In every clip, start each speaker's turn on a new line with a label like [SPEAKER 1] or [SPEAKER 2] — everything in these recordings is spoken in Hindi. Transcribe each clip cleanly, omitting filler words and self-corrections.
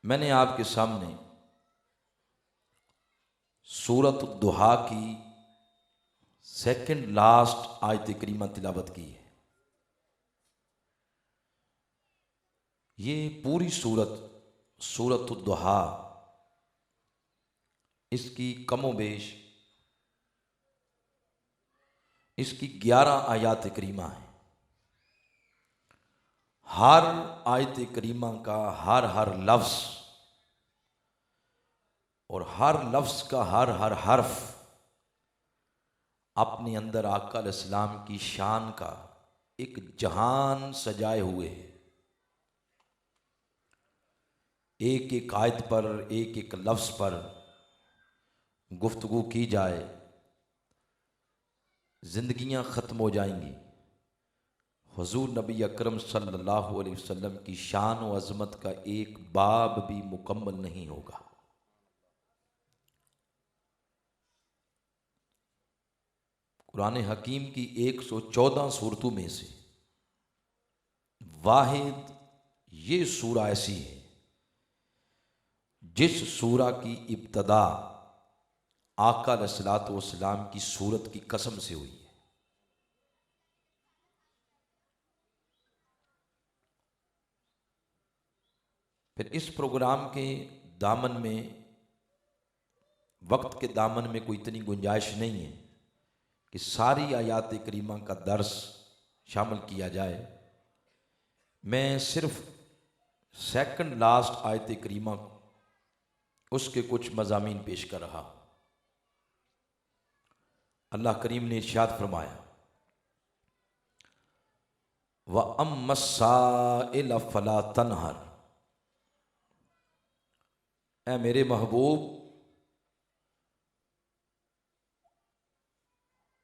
[SPEAKER 1] मैंने आपके सामने सूरत दुहा की सेकंड लास्ट आयत करीमा तिलावत की है। ये पूरी सूरत दुहा, इसकी कमोबेश इसकी 11 आयत करीमा है। हर आयत करीमा का हर लफ्ज़ और हर लफ्ज़ का हर हर्फ अपने अंदर आका अलैहिस्सलाम की शान का एक जहान सजाए हुए है। एक एक आयत पर, एक एक लफ्ज़ पर गुफ्तगू की जाए, ज़िंदगियां ख़त्म हो जाएंगी। हुज़ूर नबी अकरम सल्लल्लाहु अलैहि वसल्लम की शान व अज़मत का एक बाब भी मुकम्मल नहीं होगा। कुरान हकीम की 114 सूरतों में से वाहिद ये सूरा ऐसी है जिस सूरा की इब्तदा आका अलैहिस्सलातु वस्सलाम की सूरत की कसम से हुई है। फिर इस प्रोग्राम के दामन में, वक्त के दामन में कोई इतनी गुंजाइश नहीं है कि सारी आयात करीमा का दर्स शामिल किया जाए। मैं सिर्फ सेकंड लास्ट आयत करीमा उसके कुछ मज़ामीन पेश कर रहा हूँ। अल्लाह करीम ने इरशाद फरमाया, व अम्मस्साइल फला तनहर, ऐ मेरे महबूब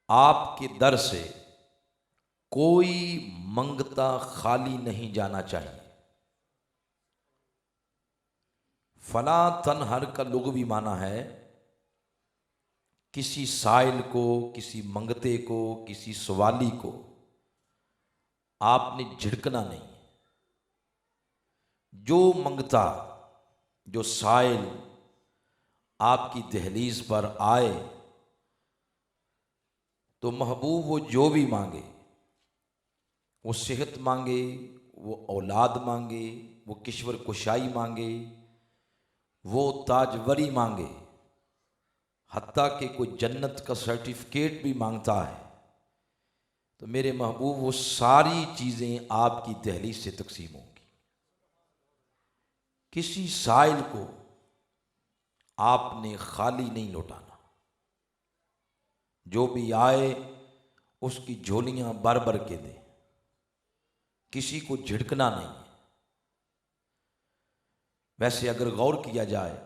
[SPEAKER 1] आपके दर से कोई मंगता खाली नहीं जाना चाहिए। फला तनहर का लुग़वी माना है किसी साइल को, किसी मंगते को, किसी सवाली को आपने झिड़कना नहीं। जो मंगता, जो साइल आपकी दहलीज पर आए तो महबूब वो जो भी मांगे, वो सेहत मांगे, वो औलाद मांगे, वो किश्वर कुशाई मांगे, वो ताजवरी मांगे, हत्ता कि कोई जन्नत का सर्टिफिकेट भी मांगता है, तो मेरे महबूब वो सारी चीज़ें आपकी दहलीज से तकसीम होंगी। किसी साइल को आपने खाली नहीं लौटाना। जो भी आए उसकी झोलियां भर भर के दे, किसी को झिड़कना नहीं। वैसे अगर गौर किया जाए,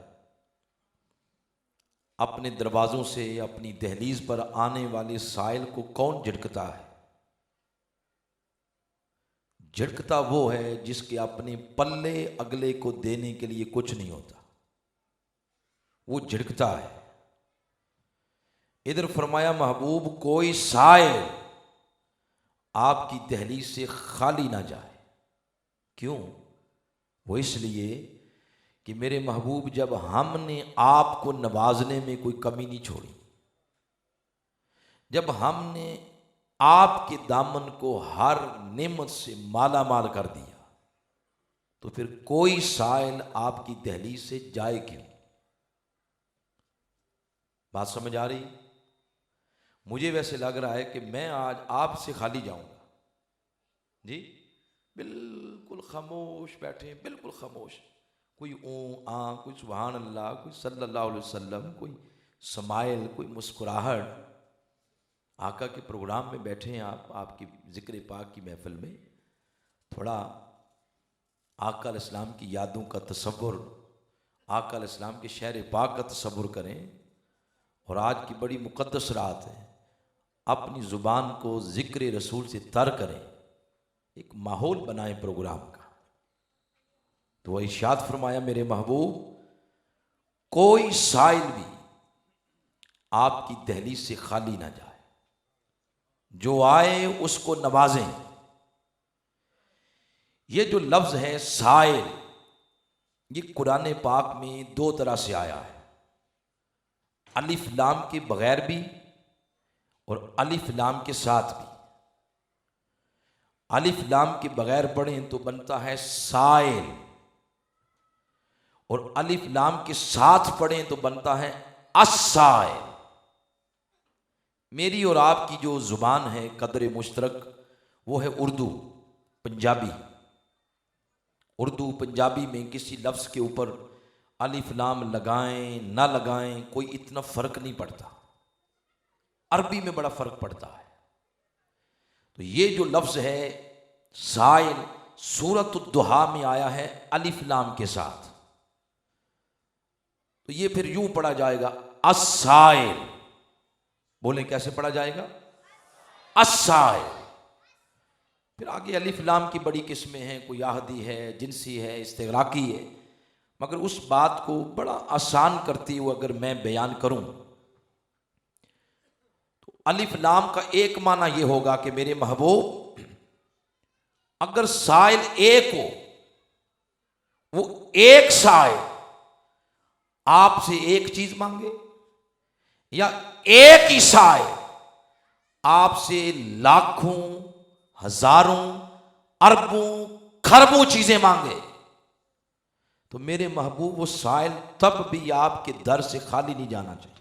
[SPEAKER 1] अपने दरवाज़ों से अपनी दहलीज पर आने वाले साइल को कौन झिड़कता है? झिड़कता वो है जिसके अपने पल्ले अगले को देने के लिए कुछ नहीं होता, वो झिड़कता है। इधर फरमाया महबूब कोई साइल आपकी दहलीज से खाली ना जाए। क्यों? वो इसलिए कि मेरे महबूब जब हमने आपको नवाजने में कोई कमी नहीं छोड़ी, जब हमने आपके दामन को हर नेमत से माला माल कर दिया, तो फिर कोई साइल आपकी दहलीज से जाए क्यों? बात समझ आ रही? मुझे वैसे लग रहा है कि मैं आज आपसे खाली जाऊंगा जी। बिल्कुल खामोश बैठे, बिल्कुल खामोश, कोई ओ आ, कोई सुभान अल्लाह, कोई सल्लल्लाहु अलैहि वसल्लम, कोई स्माइल, कोई मुस्कुराहट। आका के प्रोग्राम में बैठे हैं आप, आपकी ज़िक्र पाक की महफिल में, थोड़ा आका अलैहिस्सलाम की यादों का तसव्वुर, आका अलैहिस्सलाम के शहर पाक का तसव्वुर करें। और आज की बड़ी मुक़द्दस रात है, अपनी ज़ुबान को ज़िक्र रसूल से तर करें, एक माहौल बनाएं प्रोग्राम का। तो वह इरशाद फरमाया मेरे महबूब कोई साइल भी आपकी दहलीज से खाली ना जाए, जो आए उसको नवाजें। ये जो लफ्ज़ है साइल, ये कुरान पाक में दो तरह से आया है, अलिफ लाम के बगैर भी और अलिफ लाम के साथ भी। अलिफ लाम के बगैर पढ़ें तो बनता है साइल, और अलिफ लाम के साथ पढ़ें तो बनता है अस्साइल। मेरी और आपकी जो जुबान है कदर मुश्तरक वो है उर्दू पंजाबी। उर्दू पंजाबी में किसी लफ्ज़ के ऊपर अलिफ लाम लगाएं ना लगाएं कोई इतना फ़र्क नहीं पड़ता, अरबी में बड़ा फ़र्क पड़ता है। तो ये जो लफ्ज़ है साइल सूरत दुहा में आया है अलिफ लाम के साथ, तो ये फिर यूं पढ़ा जाएगा अस्साइल। बोलें कैसे पढ़ा जाएगा? अस्साइल। फिर आगे अलिफ लाम की बड़ी किस्में हैं, कोई आहदी है, जिनसी है, इस्तिग़राक़ी है, मगर उस बात को बड़ा आसान करती हुए अगर मैं बयान करूं तो अलिफ लाम का एक माना यह होगा कि मेरे महबूब अगर साइल एक हो, वो एक साइल आपसे एक चीज मांगे, या एक ही साइल आपसे लाखों हजारों अरबों खरबों चीजें मांगे, तो मेरे महबूब वो साइल तब भी आपके दर से खाली नहीं जाना चाहिए।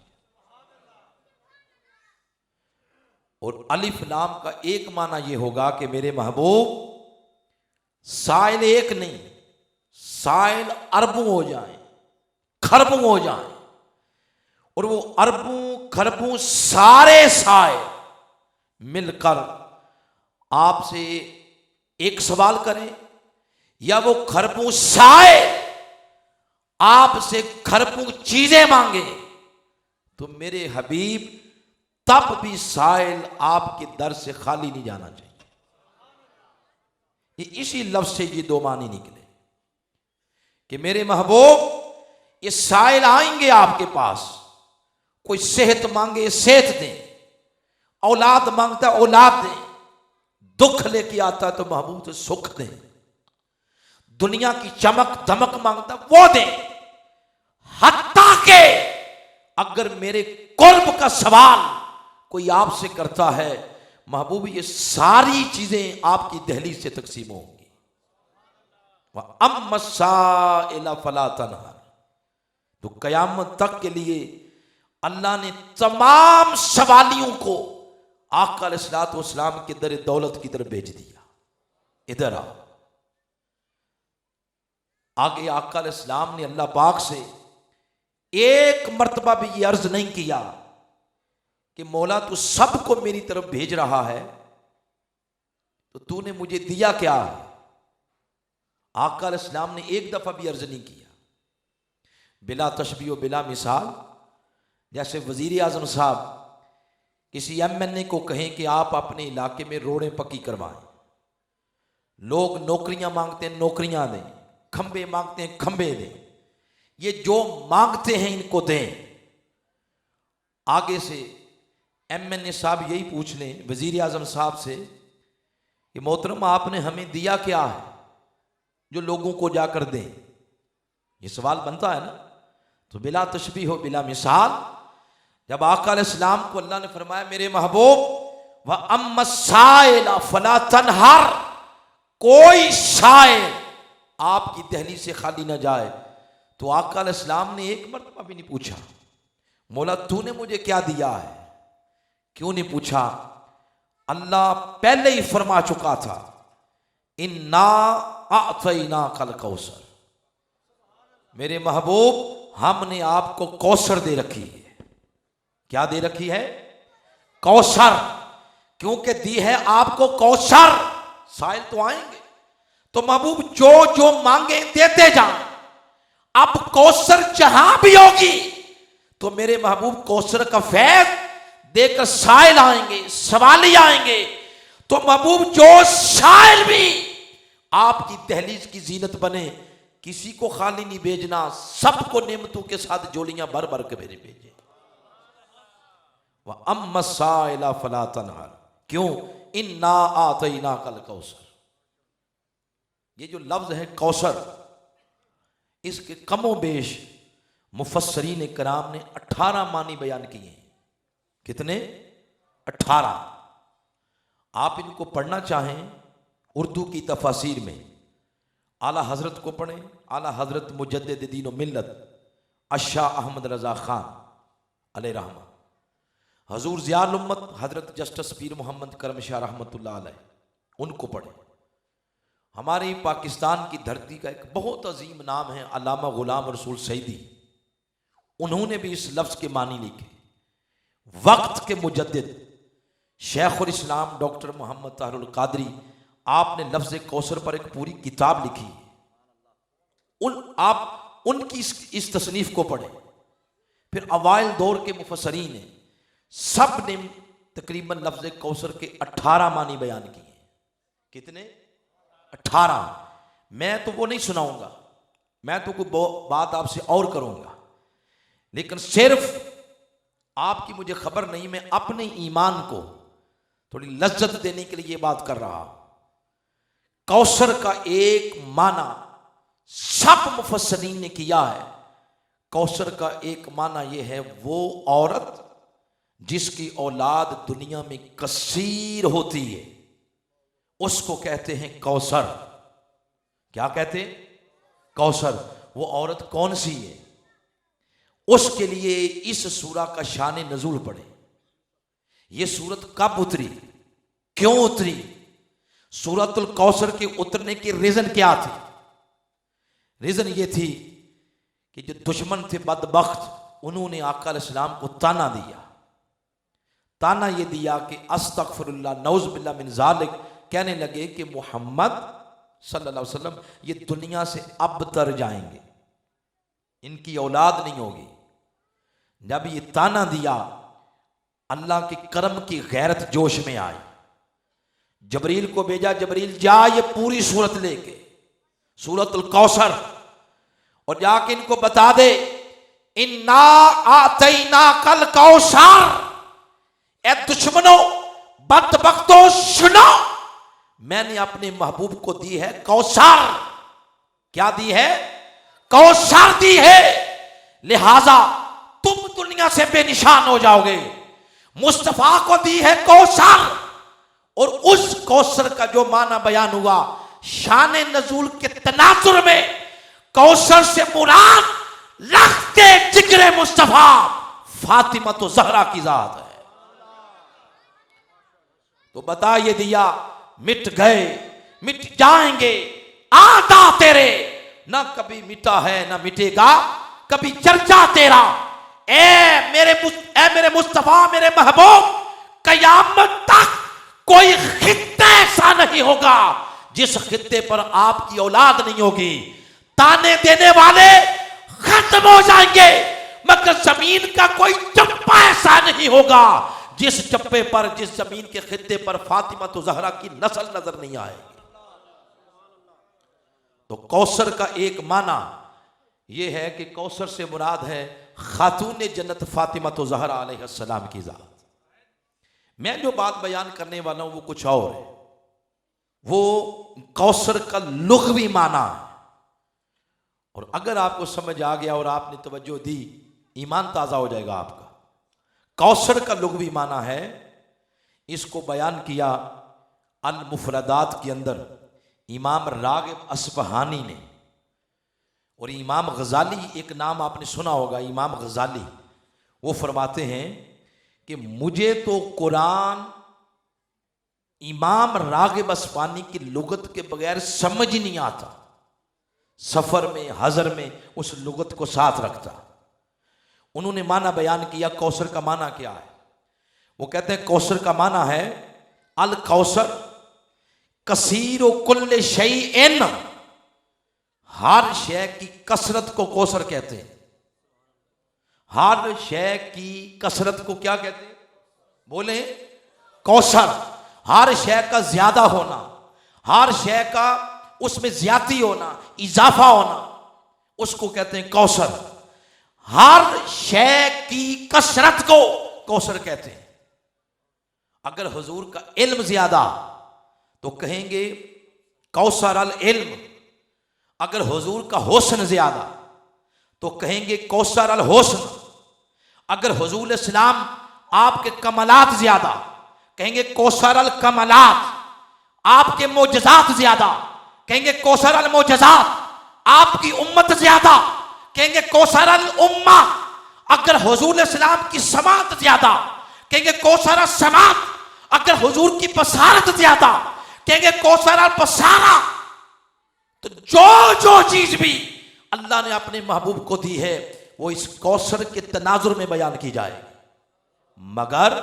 [SPEAKER 1] और अलिफ लाम का एक माना यह होगा कि मेरे महबूब साइल एक नहीं, साइल अरबों हो जाएं, खरबों हो जाएं, और वो अरबों खरबों सारे साइल मिलकर आपसे एक सवाल करें, या वो खरबों साइल आपसे खरबों चीजें मांगे, तो मेरे हबीब तब भी साइल आपके दर से खाली नहीं जाना चाहिए। ये इसी लफ्ज से ये दो मानी निकले कि मेरे महबूब ये साइल आएंगे आपके पास, कोई सेहत मांगे सेहत दें, औलाद मांगता औलाद दें, दुख लेके आता तो महबूब से सुख दें, दुनिया की चमक धमक मांगता वो दें, हत्ता के अगर मेरे कुर्ब का सवाल कोई आपसे करता है महबूब ये सारी चीजें आपकी दहलीज से तकसीम होंगी। अम्मा साइला फला तनहर, तो कयामत तक के लिए अल्लाह ने तमाम सवालियों को आका अलैहिस्सलातु वस्सलाम के दर दौलत की तरफ भेज दिया, इधर आओ। आगे आका अलैहिस्सलाम ने अल्लाह पाक से एक मर्तबा भी ये अर्ज नहीं किया कि मौला तू सबको मेरी तरफ भेज रहा है तो तूने मुझे दिया क्या है। आका अलैहिस्सलाम ने एक दफा भी अर्ज नहीं किया, बिला तशबीह बिला मिसाल। जैसे वजीर आजम साहब किसी MNA को कहें कि आप अपने इलाके में रोडें पक्की करवाएं, लोग नौकरियां मांगते हैं नौकरियां दें, खंबे मांगते हैं खंबे दें, ये जो मांगते हैं इनको दें। आगे से MNA साहब यही पूछ लें वजीर आजम साहब से कि मोहतरम आपने हमें दिया क्या है जो लोगों को जाकर दें, ये सवाल बनता है ना। तो बिला तशबीह हो बिला मिसाल, जब आका अलैहिस्सलाम को अल्लाह ने फरमाया मेरे महबूब व अम्मा साइला फला तनहर, कोई साइल आपकी दहलीज से खाली ना जाए, तो आका अलैहिस्सलाम ने एक मर्तबा भी नहीं पूछा मौला तूने मुझे क्या दिया है। क्यों नहीं पूछा? अल्लाह पहले ही फरमा चुका था इन्ना अतैना कल कौसर, मेरे महबूब हमने आपको कौसर दे रखी है। क्या दे रखी है? कौसर। क्योंकि दी है आपको कौसर, साइल तो आएंगे, तो महबूब जो जो मांगे देते जाएं। अब कौसर जहां भी होगी तो मेरे महबूब कौसर का फैज देकर साइल आएंगे, सवाली आएंगे, तो महबूब जो साइल भी आपकी दहलीज की जीनत बने, किसी को खाली नहीं भेजना, सबको नेमतों के साथ जोलियां भर भर के मेरे भेजे। वह अम्मा साइला फला तनहर, क्यों? इन्ना आतैना कल कौसर। ये जो लफ्ज है कौसर, इसके कमो बेश मुफस्सरीन कराम ने 18 मानी बयान किए हैं। कितने? 18। आप इनको पढ़ना चाहें उर्दू की तफासिर में, आला हजरत को पढ़ें। आला हजरत मुजद्दिद दीन व मिल्लत अशाह अहमद रजा खान अलैहि रहमा, हजूर ज़ियाउल उम्मत हजरत जस्टिस पीर मोहम्मद करम शाह रहमतुल्लाह अलैह, उनको पढ़ें। हमारी पाकिस्तान की धरती का एक बहुत अजीम नाम है अल्लामा गुलाम रसूल सईदी, उन्होंने भी इस लफ्ज़ के मानी लिखे। वक्त के मुजद्दिद शेखुल इस्लाम डॉक्टर मोहम्मद ताहिरुल कादरी, आपने लफ्ज़ कौसर पर एक पूरी किताब लिखी। आप उनकी इस तसनीफ को पढ़ें। फिर अवाइल दौर के मुफस्सरीन ने सब ने तकरीबन लफ्ज़ कौसर के 18 मानी बयान किए। कितने? 18। मैं तो वो नहीं सुनाऊंगा, मैं तो कोई बात आपसे और करूंगा, लेकिन सिर्फ आपकी मुझे खबर नहीं, मैं अपने ईमान को थोड़ी लज्जत देने के लिए ये बात कर रहा हूं। कौसर का एक माना सब मुफस्सरीन ने किया है। कौसर का एक माना यह है, वो औरत जिसकी औलाद दुनिया में कसीर होती है उसको कहते हैं कौसर। क्या कहते हैं? कौसर। वो औरत कौन सी है? उसके लिए इस सूरा का शान नजूल पड़े। ये सूरत कब उतरी, क्यों उतरी, सूरतुल कौसर के उतरने की रीजन क्या थी? रीजन ये थी कि जो दुश्मन थे बदबख्त, उन्होंने आका अलैहिस्सलाम को ताना दिया। ताना ये दिया कि अस्तगफिरुल्लाह नऊज़ बिल्लाह मिन ज़ालिक, कहने लगे कि मोहम्मद सल्लल्लाहु अलैहि वसल्लम ये दुनिया से अब तर जाएंगे, इनकी औलाद नहीं होगी। जब ये ताना दिया, अल्लाह के करम की गैरत जोश में आई, जबरील को भेजा, जबरील जा ये पूरी सूरत लेके सूरतुल कौसर, और जाके इनको बता दे इन्ना आतैना कल कौसर। ए दुश्मनों, बदबख्तों, सुनो, मैंने अपने महबूब को दी है कौसर। क्या दी है? कौसर दी है, लिहाजा तुम दुनिया से बेनिशान हो जाओगे। मुस्तफा को दी है कौसर, और उस कौसर का जो माना बयान हुआ शान नजूल के तनाजुर में, कौसर से मुराद रखते जिक्र मुस्तफा फातिमा तो जहरा की जात है। तो बता ये दिया, मिट गए, मिट जाएंगे आदा तेरे, ना कभी मिटा है ना मिटेगा कभी चर्चा तेरा। ए मेरे मुस्तफा, मेरे महबूब, कयामत तक कोई खित्ता ऐसा नहीं होगा जिस खित्ते पर आपकी औलाद नहीं होगी। ताने देने वाले खत्म हो जाएंगे, मगर जमीन का कोई चप्पा ऐसा नहीं होगा जिस चप्पे पर, जिस जमीन के खित्ते पर फातिमा तो जहरा की नस्ल नजर नहीं आएगी। तो कौसर का एक माना यह है कि कौसर से मुराद है खातून जन्नत फातिमा तो जहरा अलैहिस्सलाम की जात। मैं जो बात बयान करने वाला हूं वो कुछ और है। वो कौसर का लुग़वी माना है, और अगर आपको समझ आ गया और आपने तवज्जो दी, ईमान ताज़ा हो जाएगा आपका। कौसर का लुग़वी माना है, इसको बयान किया अल मुफरदात के अंदर इमाम रागिब अस्फहानी ने, और इमाम गजाली, एक नाम आपने सुना होगा इमाम गजाली, वो फरमाते हैं कि मुझे तो कुरान इमाम रागिब अस्फहानी की लुगत के बगैर समझ ही नहीं आता। सफर में, हजर में उस लुगत को साथ रखता। उन्होंने माना बयान किया कौसर का माना क्या है। वो कहते हैं कौसर का माना है अल कौसर कसीर कुल्ल शैइन, हर शय की कसरत को कौसर कहते हैं। हर शय की कसरत को क्या कहते हैं? बोले कौसर। हर शय का ज्यादा होना, हर शय का उसमें ज्यादा होना, इजाफा होना, उसको कहते हैं कौसर। हर शय की कसरत को कौसर कहते हैं। अगर हुजूर का इल्म ज्यादा तो कहेंगे कौसर अल इल्म, अगर हुजूर का हुस्न ज्यादा तो कहेंगे कौसर अल हुस्न। अगर हुजूर इस्लाम आपके कमलात ज्यादा कहेंगे कौसर अल कमलात। आपके मोजज़ात ज्यादा कहेंगे कौसर अल मोजज़ात। आपकी उम्मत ज्यादा कहेंगे कौसर अल उम्मा। अगर हुजूर इस्लाम की समात ज्यादा कहेंगे कौसर अल समात। अगर हुजूर की बसारत ज्यादा कहेंगे कौसर अल बसारा। तो जो जो चीज भी अल्लाह ने अपने महबूब को दी है वो इस कौसर के तनाजुर में बयान की जाएगी। मगर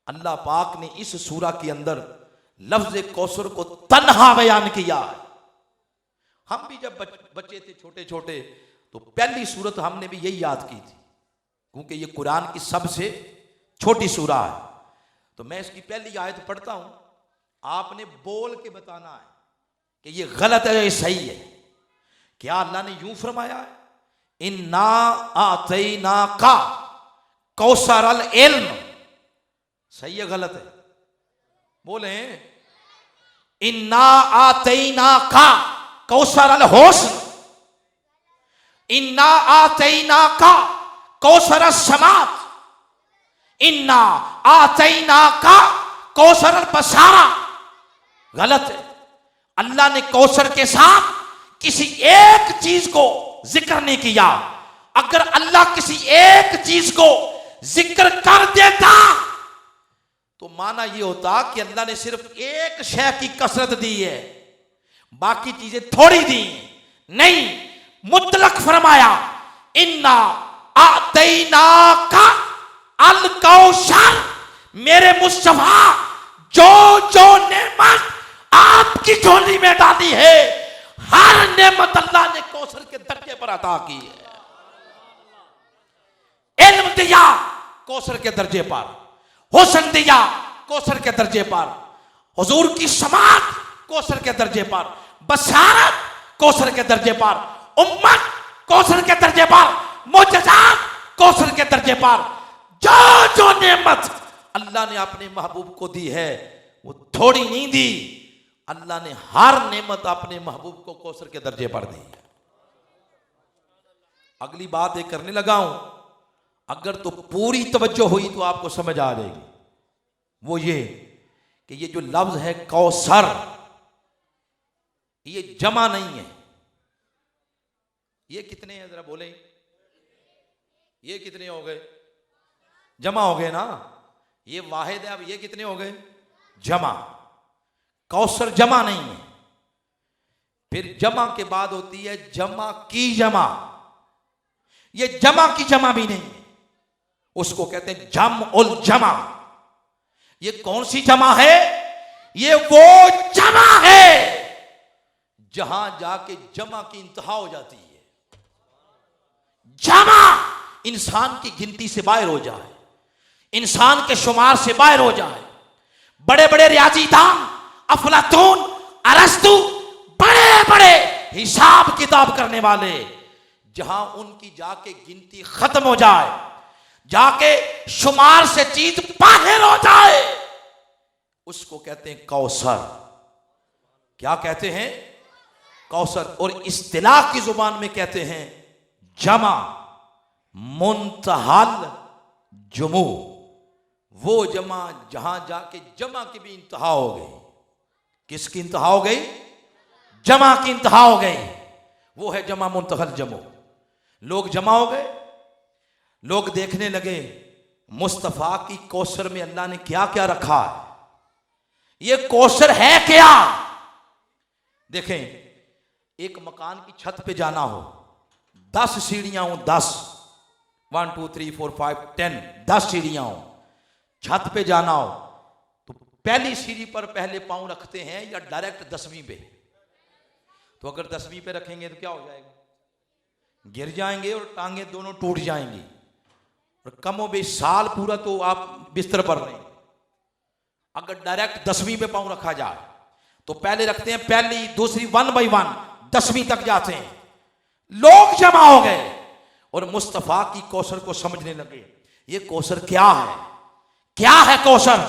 [SPEAKER 1] अल्लाह पाक ने इस सूरा के अंदर लफ्ज कौसर को तन्हा बयान किया। हम भी जब बच्चे थे छोटे छोटे तो पहली सूरत हमने भी यही याद की थी, क्योंकि ये कुरान की सबसे छोटी सूरा है। तो मैं इसकी पहली आयत पढ़ता हूं, आपने बोल के बताना है कि ये गलत है या ये सही है। क्या अल्लाह ने यूं फरमाया है, इन्ना आतैना का कौसर अल इल्म, सही है गलत है? बोले इन्ना आतैना का कौसर अल हुस्न, इन्ना आतैना का कौसर अल समात, इन्ना आतैना का कौसर अल बसारा। गलत है। अल्लाह ने कौसर के साथ किसी एक चीज को जिक्र नहीं किया। अगर अल्लाह किसी एक चीज को जिक्र कर देता तो माना यह होता कि अल्लाह ने सिर्फ एक शय की कसरत दी है, बाकी चीजें थोड़ी दी। नहीं, मुतलक फरमाया इन्ना आतैना का अल कौसर। मेरे मुस्तफा जो जो नेमत आपकी झोली में डाली है, हर नेमत अल्लाह ने कौसर के दर्जे पर अता की है। इल्म दिया कौसर के दर्जे पर, हुस्न दिया कौसर के दर्जे पर, हुजूर की समात कौसर के दर्जे पर, बसारत कौसर के दर्जे पर, उम्मत कौसर के दर्जे पर, मोजज़ात कौसर के दर्जे पर। जो जो नेमत अल्लाह ने अपने महबूब को दी है वो थोड़ी नहीं दी। अल्लाह ने हर नेमत अपने महबूब को कौसर के दर्जे पर दी। अगली बात ये करने लगा हूं, अगर तो पूरी तवज्जो हुई तो आपको समझ आ जाएगी। वो ये कि ये जो लफ्ज है कौसर, ये जमा नहीं है। ये कितने हैं जरा बोले, ये कितने हो गए? जमा हो गए ना। ये वाहिद है, अब ये कितने हो गए? जमा। कौसर जमा नहीं है। फिर जमा के बाद होती है जमा की जमा। ये जमा की जमा भी नहीं है, उसको कहते हैं जम उल जमा। ये कौन सी जमा है? ये वो जमा है जहां जाके जमा की इंतहा हो जाती है। जमा इंसान की गिनती से बाहर हो जाए, इंसान के शुमार से बाहर हो जाए। बड़े बड़े रियाजी दान अफलातून अरस्तु, बड़े बड़े हिसाब किताब करने वाले, जहां उनकी जाके गिनती खत्म हो जाए, जाके शुमार से चीज बाहर हो जाए, उसको कहते हैं कौसर। क्या कहते हैं? कौसर। और इस्तिलाह की जुबान में कहते हैं जमा मुंतहल जुमू। वो जमा जहां जाके जमा की भी इंतहा हो गई। किसकी इंतहा हो गई? जमा की इंतहा हो गई। वो है जमा मुंतहल जमू। लोग जमा हो गए, लोग देखने लगे मुस्तफा की कौसर में अल्लाह ने क्या क्या रखा है, ये कौसर है क्या। देखें, एक मकान की छत पे जाना हो, 10 सीढ़ियां हो, 10 1 2 3 4 5 10 10 सीढ़ियां हो, छत पे जाना हो तो पहली सीढ़ी पर पहले पांव रखते हैं या डायरेक्ट 10वीं पे? तो अगर 10वीं पे रखेंगे तो क्या हो जाएगा? गिर जाएंगे और टांगे दोनों टूट जाएंगी, और कमो बेश साल पूरा तो आप बिस्तर पर नहीं। अगर डायरेक्ट 10वीं पे पांव रखा जाए तो पहले रखते हैं पहली दूसरी 1 बाई 1 10वीं तक जाते हैं। लोग जमा हो गए और मुस्तफा की कौसर को समझने लगे। ये कौसर क्या है? क्या है कौसर?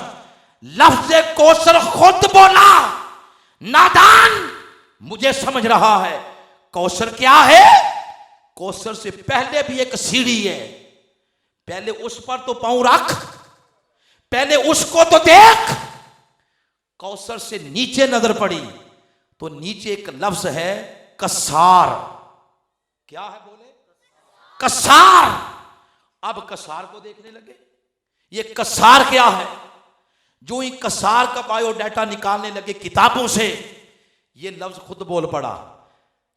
[SPEAKER 1] लफ्ज कौसर खुद बोला, नादान मुझे समझ रहा है कौसर क्या है? कौसर से पहले भी एक सीढ़ी है, पहले उस पर तो पांव रख, पहले उसको तो देख। कौसर से नीचे नजर पड़ी तो नीचे एक लफ्ज है कसार। क्या है बोले? कसार। अब कसार को देखने लगे, ये कसार क्या है? जो ही कसार का बायोडाटा निकालने लगे किताबों से, ये लफ्ज खुद बोल पड़ा।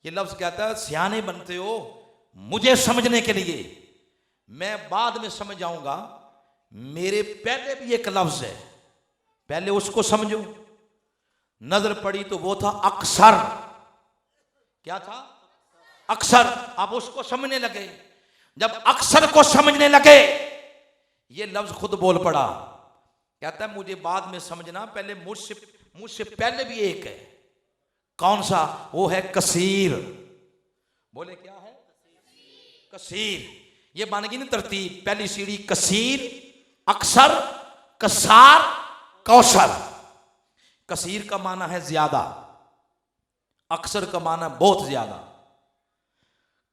[SPEAKER 1] ये लफ्ज कहता है, सियाने बनते हो मुझे समझने के लिए, मैं बाद में समझ जाऊंगा, मेरे पहले भी एक लफ्ज है, पहले उसको समझो। नजर पड़ी तो वो था अक्सर। क्या था? अक्सर। अब उसको समझने लगे, जब अक्सर को समझने लगे, ये लफ्ज खुद बोल पड़ा। कहता है मुझे बाद में समझना, पहले मुझसे पहले भी एक है। कौन सा? वो है कसीर। बोले क्या है? कसीर। ये बन गई ना तरतीब, पहली सीढ़ी कसीर, अक्सर, कसार, कौसर। कसीर का माना है ज्यादा, अक्सर का माना बहुत ज्यादा,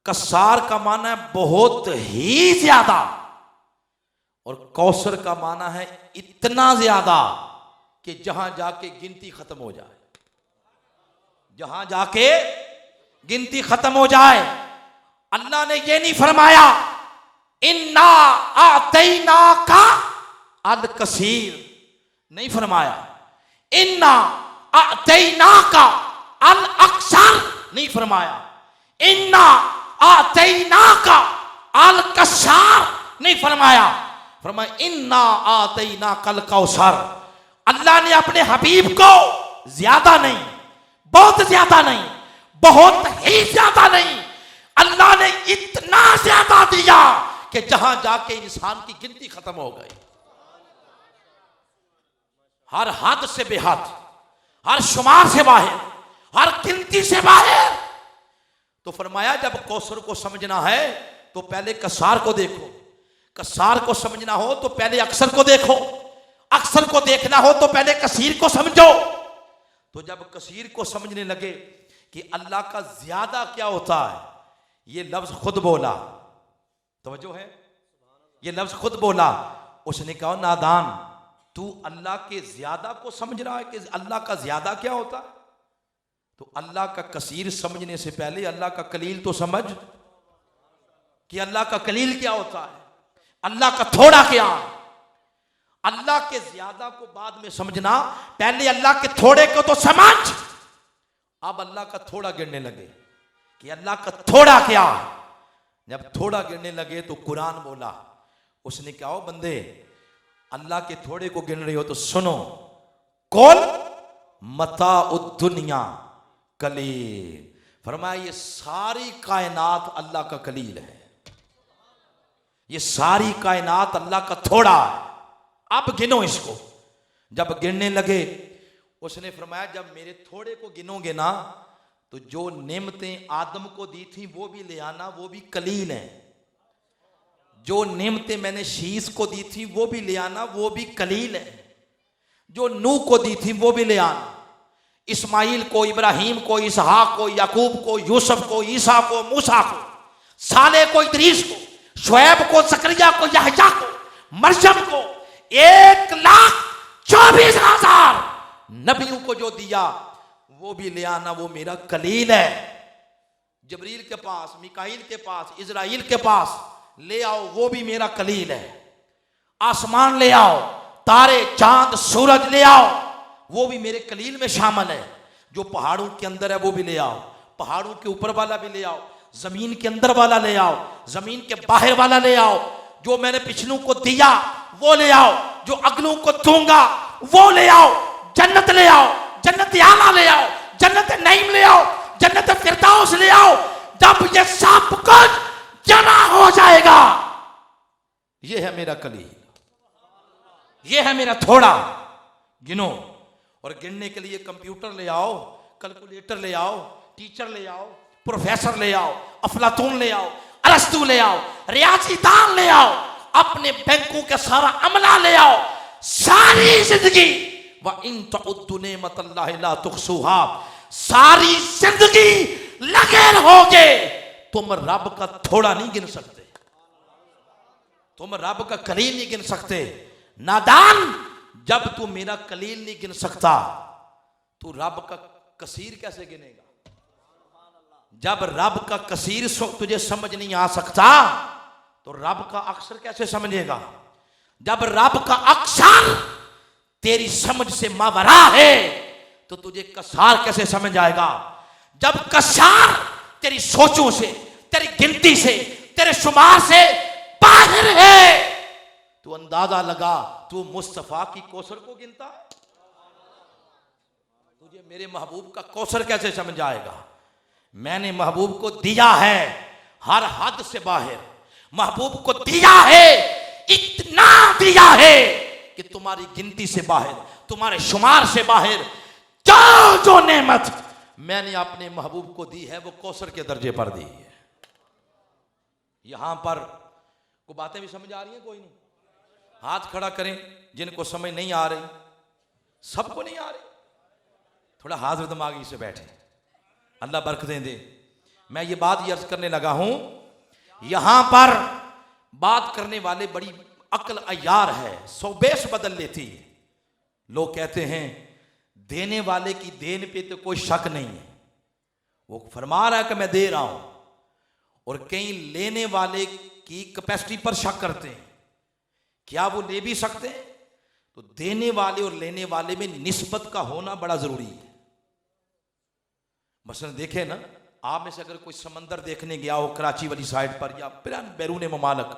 [SPEAKER 1] कसार का माना है बहुत ही ज्यादा, और कौसर का माना है इतना ज्यादा कि जहां जाके गिनती खत्म हो जाए, जहां जाके गिनती खत्म हो जाए। अल्लाह ने ये नहीं फरमाया इन्ना आतैना का अल कसीर, नहीं फरमाया। इन्ना आतैना का अल अक्सर, नहीं फरमाया। इन्ना आतैना का अल कसार, नहीं फरमाया। फरमाया इन्ना आतैना कल कौसर। अल्लाह ने अपने हबीब को ज्यादा नहीं, बहुत ज्यादा नहीं, बहुत ही ज्यादा नहीं, अल्लाह ने इतना ज्यादा दिया कि जहां जाके इंसान की गिनती खत्म हो गई। हर हद से बेहद, हर शुमार से बाहर, हर गिनती से बाहर। तो फरमाया जब कौसर को समझना है तो पहले कसार को देखो, कसार को समझना हो तो पहले अक्सर को देखो, अक्सर को देखना हो तो पहले कसीर को समझो। तो जब कसीर को समझने लगे कि अल्लाह का ज्यादा क्या होता है, ये लफ्ज खुद बोला। तवज्जो है, ये लफ्ज खुद बोला। उसने कहा नादान, तू अल्लाह के ज्यादा को समझ रहा है कि अल्लाह का ज्यादा क्या होता है? तो अल्लाह का कसीर समझने से पहले अल्लाह का कलील तो समझ कि अल्लाह का कलील क्या होता है, अल्लाह का थोड़ा क्या है। अल्लाह के ज्यादा को बाद में समझना, पहले अल्लाह के थोड़े को तो समझ। अब अल्लाह का थोड़ा गिनने लगे कि अल्लाह का थोड़ा क्या। जब थोड़ा गिनने लगे तो कुरान बोला, उसने क्या हो बंदे, अल्लाह के थोड़े को गिन रहे हो तो सुनो, कौल मता दुनिया कलील। फरमाया ये सारी कायनात अल्लाह का कलील है, ये सारी कायनात अल्लाह का थोड़ा है। अब गिनो इसको। जब गिनने लगे उसने फरमाया जब मेरे थोड़े को गिनोगे ना तो जो नेमतें आदम को दी थी वो भी ले आना, वो भी कलील है। जो नेमतें मैंने शीश को दी थी वो भी ले आना, वो भी कलील है। जो नूह को दी थी वो भी ले आना, इस्माइल को, इब्राहिम को, इसहाक को, याकूब को, यूसुफ को, ईसा को, मूसा को, साले को, इदरीस को, शुएब को, जकरिया को, यहया को, मरयम को, 1,24,000 नबियों को जो दिया वो भी ले आना, वो मेरा कलील है। जबरील के पास, मिकाईल के पास, इजराइल के पास ले आओ, वो भी मेरा कलील है। आसमान ले आओ, तारे, चांद, सूरज ले आओ, वो भी मेरे कलील में शामिल है। जो पहाड़ों के अंदर है वो भी ले आओ, पहाड़ों के ऊपर वाला भी ले आओ, जमीन के अंदर वाला ले आओ, जमीन के बाहर वाला ले आओ। जो मैंने पिछलों को दिया वो ले आओ, जो अगलों को दूंगा वो ले आओ। जन्नत ले आओ, जन्नत आला ले आओ, जन्नत नईम ले आओ, जन्नत फिरदौस ले आओ। जब ये सब कुछ जमा हो जाएगा, ये है मेरा कलील, ये है मेरा थोड़ा। गिनो। और गिनने के लिए कंप्यूटर ले आओ, कैलकुलेटर ले आओ, टीचर ले आओ, प्रोफेसर ले आओ, अफलातून ले आओ, अरस्तू ले आओ, रियाजीदान ले आओ, अपने बैंकों का सारा अमला ले आओ, सारी जिंदगी व इन तउद्दु निअमतल्लाहि ला तुहसूहा, सारी जिंदगी लगे रहोगे तुम रब का थोड़ा नहीं गिन सकते, तुम रब का कलील नहीं गिन सकते। नादान, जब तू मेरा कलील नहीं गिन सकता तू रब का कसीर कैसे गिनेगा? जब रब का कसीर तुझे समझ नहीं आ सकता तो रब का अक्सर कैसे समझेगा? जब रब का अक्सर तेरी समझ से मावरा है तो तुझे कसार कैसे समझ आएगा? जब कसार तेरी सोचों से, तेरी गिनती से, तेरे शुमार से बाहर है तो अंदाजा लगा तू मुस्तफा की कौसर को गिनता है। तुझे मेरे महबूब का कौसर कैसे समझ आएगा? मैंने महबूब को दिया है हर हद से बाहर, महबूब को दिया है, इतना दिया है कि तुम्हारी गिनती से बाहर, तुम्हारे शुमार से बाहर जो नेमत मैंने अपने महबूब को दी है वो कौसर के दर्जे पर दी है। यहां पर को बातें भी समझ आ रही हैं? कोई नहीं? हाथ खड़ा करें जिनको समझ नहीं आ रही। सबको नहीं आ रही? थोड़ा हाजिर दिमागी से बैठे, अल्लाह बरकतें दे। मैं ये बात अर्ज करने लगा हूं, यहां पर बात करने वाले बड़ी अक्ल अयार है, सौबेश बदल लेती है। लोग कहते हैं देने वाले की देन पे तो कोई शक नहीं है, वो फरमा रहा है कि मैं दे रहा हूं, और कई लेने वाले की कैपेसिटी पर शक करते हैं, क्या वो ले भी सकते हैं? तो देने वाले और लेने वाले में निस्बत का होना बड़ा जरूरी है। मसलन देखें ना, आप में से अगर कोई समंदर देखने गया हो कराची वाली साइड पर या बैरून ममालक,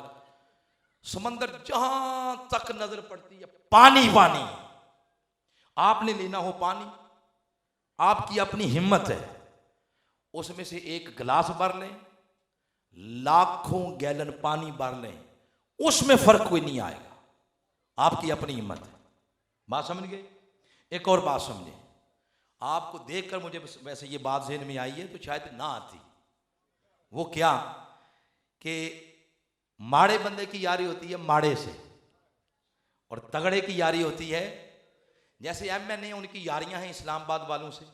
[SPEAKER 1] समंदर जहां तक नजर पड़ती है पानी पानी, आपने लेना हो पानी, आपकी अपनी हिम्मत है, उसमें से एक गिलास भर लें, लाखों गैलन पानी भर लें, उसमें फर्क कोई नहीं आएगा, आपकी अपनी हिम्मत है। बात समझ गए? एक और बात समझे, आपको देखकर मुझे वैसे ये बात ज़हन में आई है तो शायद ना आती। वो क्या कि माड़े बंदे की यारी होती है माड़े से, और तगड़े की यारी होती है, जैसे MNA उनकी यारियां हैं इस्लामाबाद वालों से,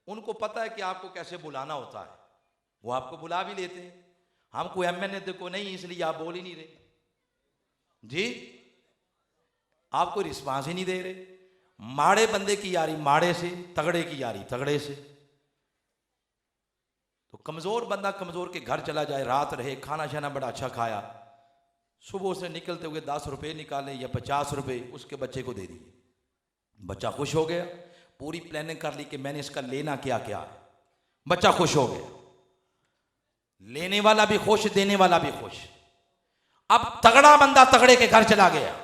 [SPEAKER 1] उनको पता है कि आपको कैसे बुलाना होता है, वो आपको बुला भी लेते हैं। हमको MNA को नहीं, इसलिए आप बोल ही नहीं रहे जी, आपको रिस्पांस ही नहीं दे रहे। माड़े बंदे की यारी माड़े से, तगड़े की यारी तगड़े से। तो कमजोर बंदा कमजोर के घर चला जाए, रात रहे, खाना शाना बड़ा अच्छा खाया, सुबह से निकलते हुए 10 रुपए निकाले या 50 रुपए उसके बच्चे को दे दिए, बच्चा खुश हो गया, पूरी प्लानिंग कर ली कि मैंने इसका लेना क्या क्या है, बच्चा खुश हो गया, लेने वाला भी खुश, देने वाला भी खुश। अब तगड़ा बंदा तगड़े के घर चला गया,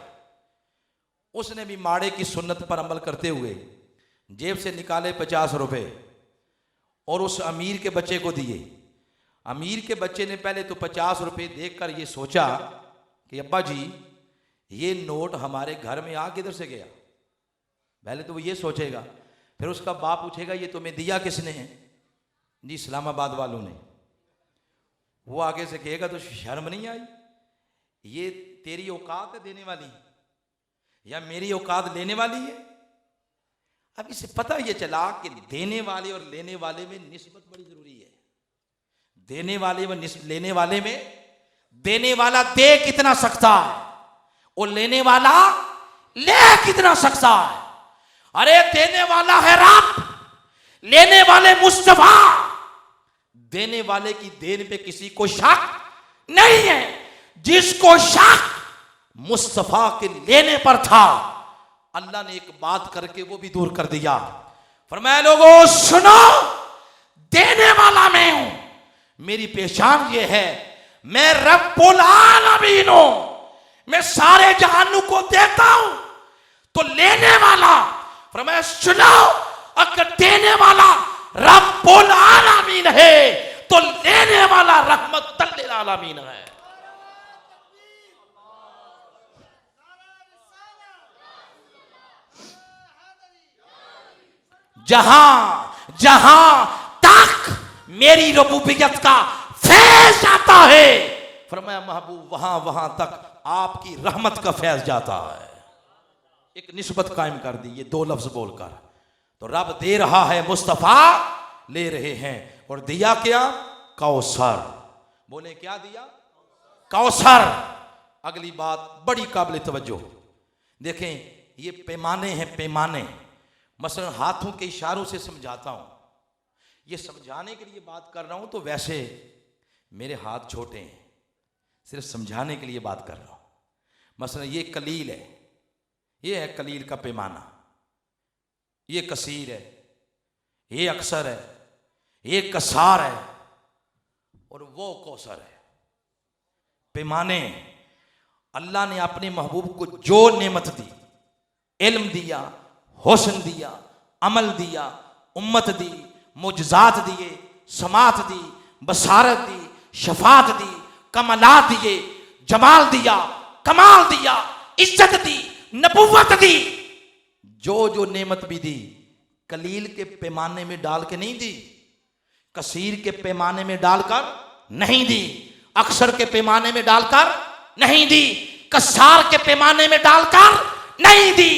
[SPEAKER 1] उसने भी माड़े की सुन्नत पर अमल करते हुए जेब से निकाले 50 रुपए और उस अमीर के बच्चे को दिए। अमीर के बच्चे ने पहले तो 50 रुपए देखकर ये सोचा कि अब्बा जी ये नोट हमारे घर में आ किधर से गया, पहले तो वो ये सोचेगा। फिर उसका बाप पूछेगा ये तुम्हें दिया किसने है? जी इस्लामाबाद वालों ने। वो आगे से कहेगा तो शर्म नहीं आई, ये तेरी औकात है देने वाली या मेरी औकात लेने वाली है? अब इसे पता ये चला कि देने वाले और लेने वाले में निस्बत बड़ी जरूरी है। देने वाले में लेने वाले में, देने वाला दे कितना सकता है और लेने वाला ले कितना सकता है। अरे देने वाला है रब, लेने वाले मुस्तफा, देने वाले की देन पे किसी को शक नहीं है। जिसको शक मुस्तफा के लेने पर था, अल्लाह ने एक बात करके वो भी दूर कर दिया। फरमाया लोगों सुनो, देने वाला मैं हूं, मेरी पहचान ये है, मैं रब्बुल आलमीन हूं, मैं सारे जहानों को देता हूं। तो लेने वाला, फरमाया सुनो, अगर देने वाला रब्बुल आलमीन है तो लेने वाला रहमतुल लिल आलमीन है। जहां जहां तक मेरी रबूबियत का फैज जाता है, फरमाया महबूब वहां वहां तक आपकी रहमत का फैज जाता है। एक निस्बत कायम कर दी ये दो लफ्ज बोलकर। तो रब दे रहा है, मुस्तफा ले रहे हैं, और दिया क्या? कौसर। बोले क्या दिया? कौसर। अगली बात बड़ी काबिल तवज्जो, देखें ये पैमाने हैं, पैमाने। मसलन हाथों के इशारों से समझाता हूं, ये समझाने के लिए बात कर रहा हूं, तो वैसे मेरे हाथ छोटे हैं, सिर्फ समझाने के लिए बात कर रहा हूं। मसलन ये कलील है, ये है कलील का पैमाना, ये कसीर है, ये अक्सर है, ये कसार है, और वो कौसर है। पैमाने अल्लाह ने अपने महबूब को जो नेमत दी, इल्म दिया, हुस्न दिया, अमल दिया, उम्मत दी, मुजजात दिए, समात दी, बसारत दी, शफात दी, कमलात दिए, जमाल दिया, कमाल दिया, इज्जत दी, नबुव्वत दी, जो नेमत भी दी कलील के पैमाने में डाल के नहीं दी, कसीर के पैमाने में डालकर नहीं दी, अक्सर के पैमाने में डालकर नहीं दी, कसार के पैमाने में डालकर नहीं दी।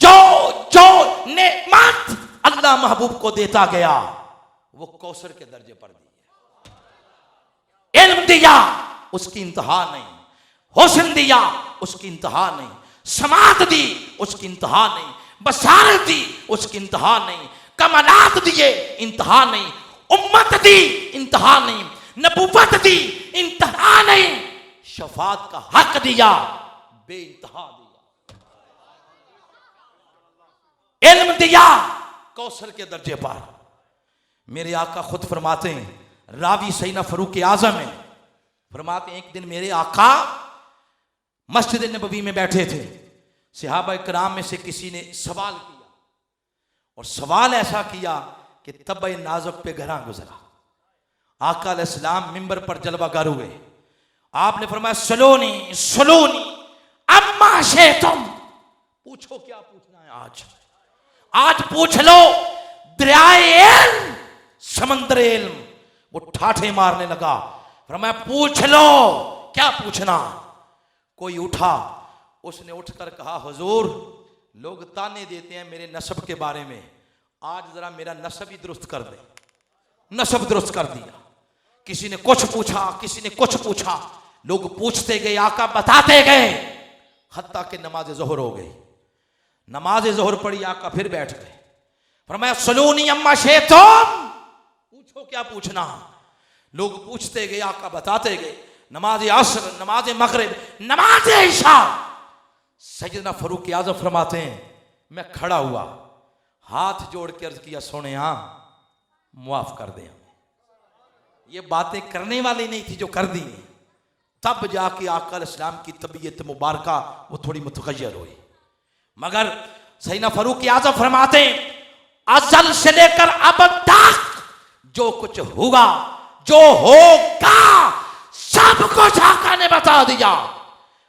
[SPEAKER 1] जो नेमत अल्लाह महबूब को देता गया वो कौसर के दर्जे पर दी। इल्म दिया उसकी इंतहा नहीं, हुस्न दिया उसकी इंतहा नहीं, समात दी उसकी इंतहा नहीं, बसारत दी उसकी इंतहा नहीं, कमालात दिए इंतहा नहीं, उम्मत दी इंतहा नहीं, नबुव्वत दी इंतहा नहीं, शफात का हक दिया बेइंतहा दिया, इल्म दिया कौसर के दर्जे पर। मेरे आका खुद फरमाते हैं, रावी सैयदना फरूक आजम है, फरमाते हैं एक दिन मेरे आका मस्जिद नबवी में बैठे थे, सहाबा कराम में से किसी ने सवाल किया, और सवाल ऐसा किया कि तब नाजुक पे घरा गुजरा। आका अलैहिस्सलाम मिंबर पर जलवागर हुए, आपने फरमाया सलोनी सलोनी अम्मा शे, तुम पूछो क्या पूछना है, आज पूछ लो। दरियाए इल्म, समंदर इल्म, वो ठाठे मारने लगा, फरमाया पूछ लो क्या पूछना। कोई उठा, उसने उठकर कहा हुजूर लोग ताने देते हैं मेरे नस्ब के बारे में, आज जरा मेरा नस्ब ही दुरुस्त कर दे। नस्ब दुरुस्त कर दिया। किसी ने कुछ पूछा, किसी ने कुछ पूछा, लोग पूछते गए, आका बताते गए, हत्ता कि नमाज ज़ोहर हो गई। नमाज ज़ोहर पढ़ी, आका फिर बैठ गए, फरमाया सलूनी अम्मा शे, तुम पूछो क्या पूछना। लोग पूछते गए, आका बताते गए। नमाज असर, नमाज मगरिब, नमाज इशा। सैयदना फरूक आज़म फरमाते हैं मैं खड़ा हुआ, हाथ जोड़ के अर्ज किया, सोने मुआफ कर दे। ये बातें करने वाली नहीं थी जो कर दी, तब जाके आका अलैहिस्सलाम की तबीयत मुबारका वो थोड़ी मुतगय्यर हुई। मगर सैयदना फरूक आज़म फरमाते अज़ल से लेकर अब तक जो कुछ हुआ, जो होगा, सब कुछ आका ने बता दिया।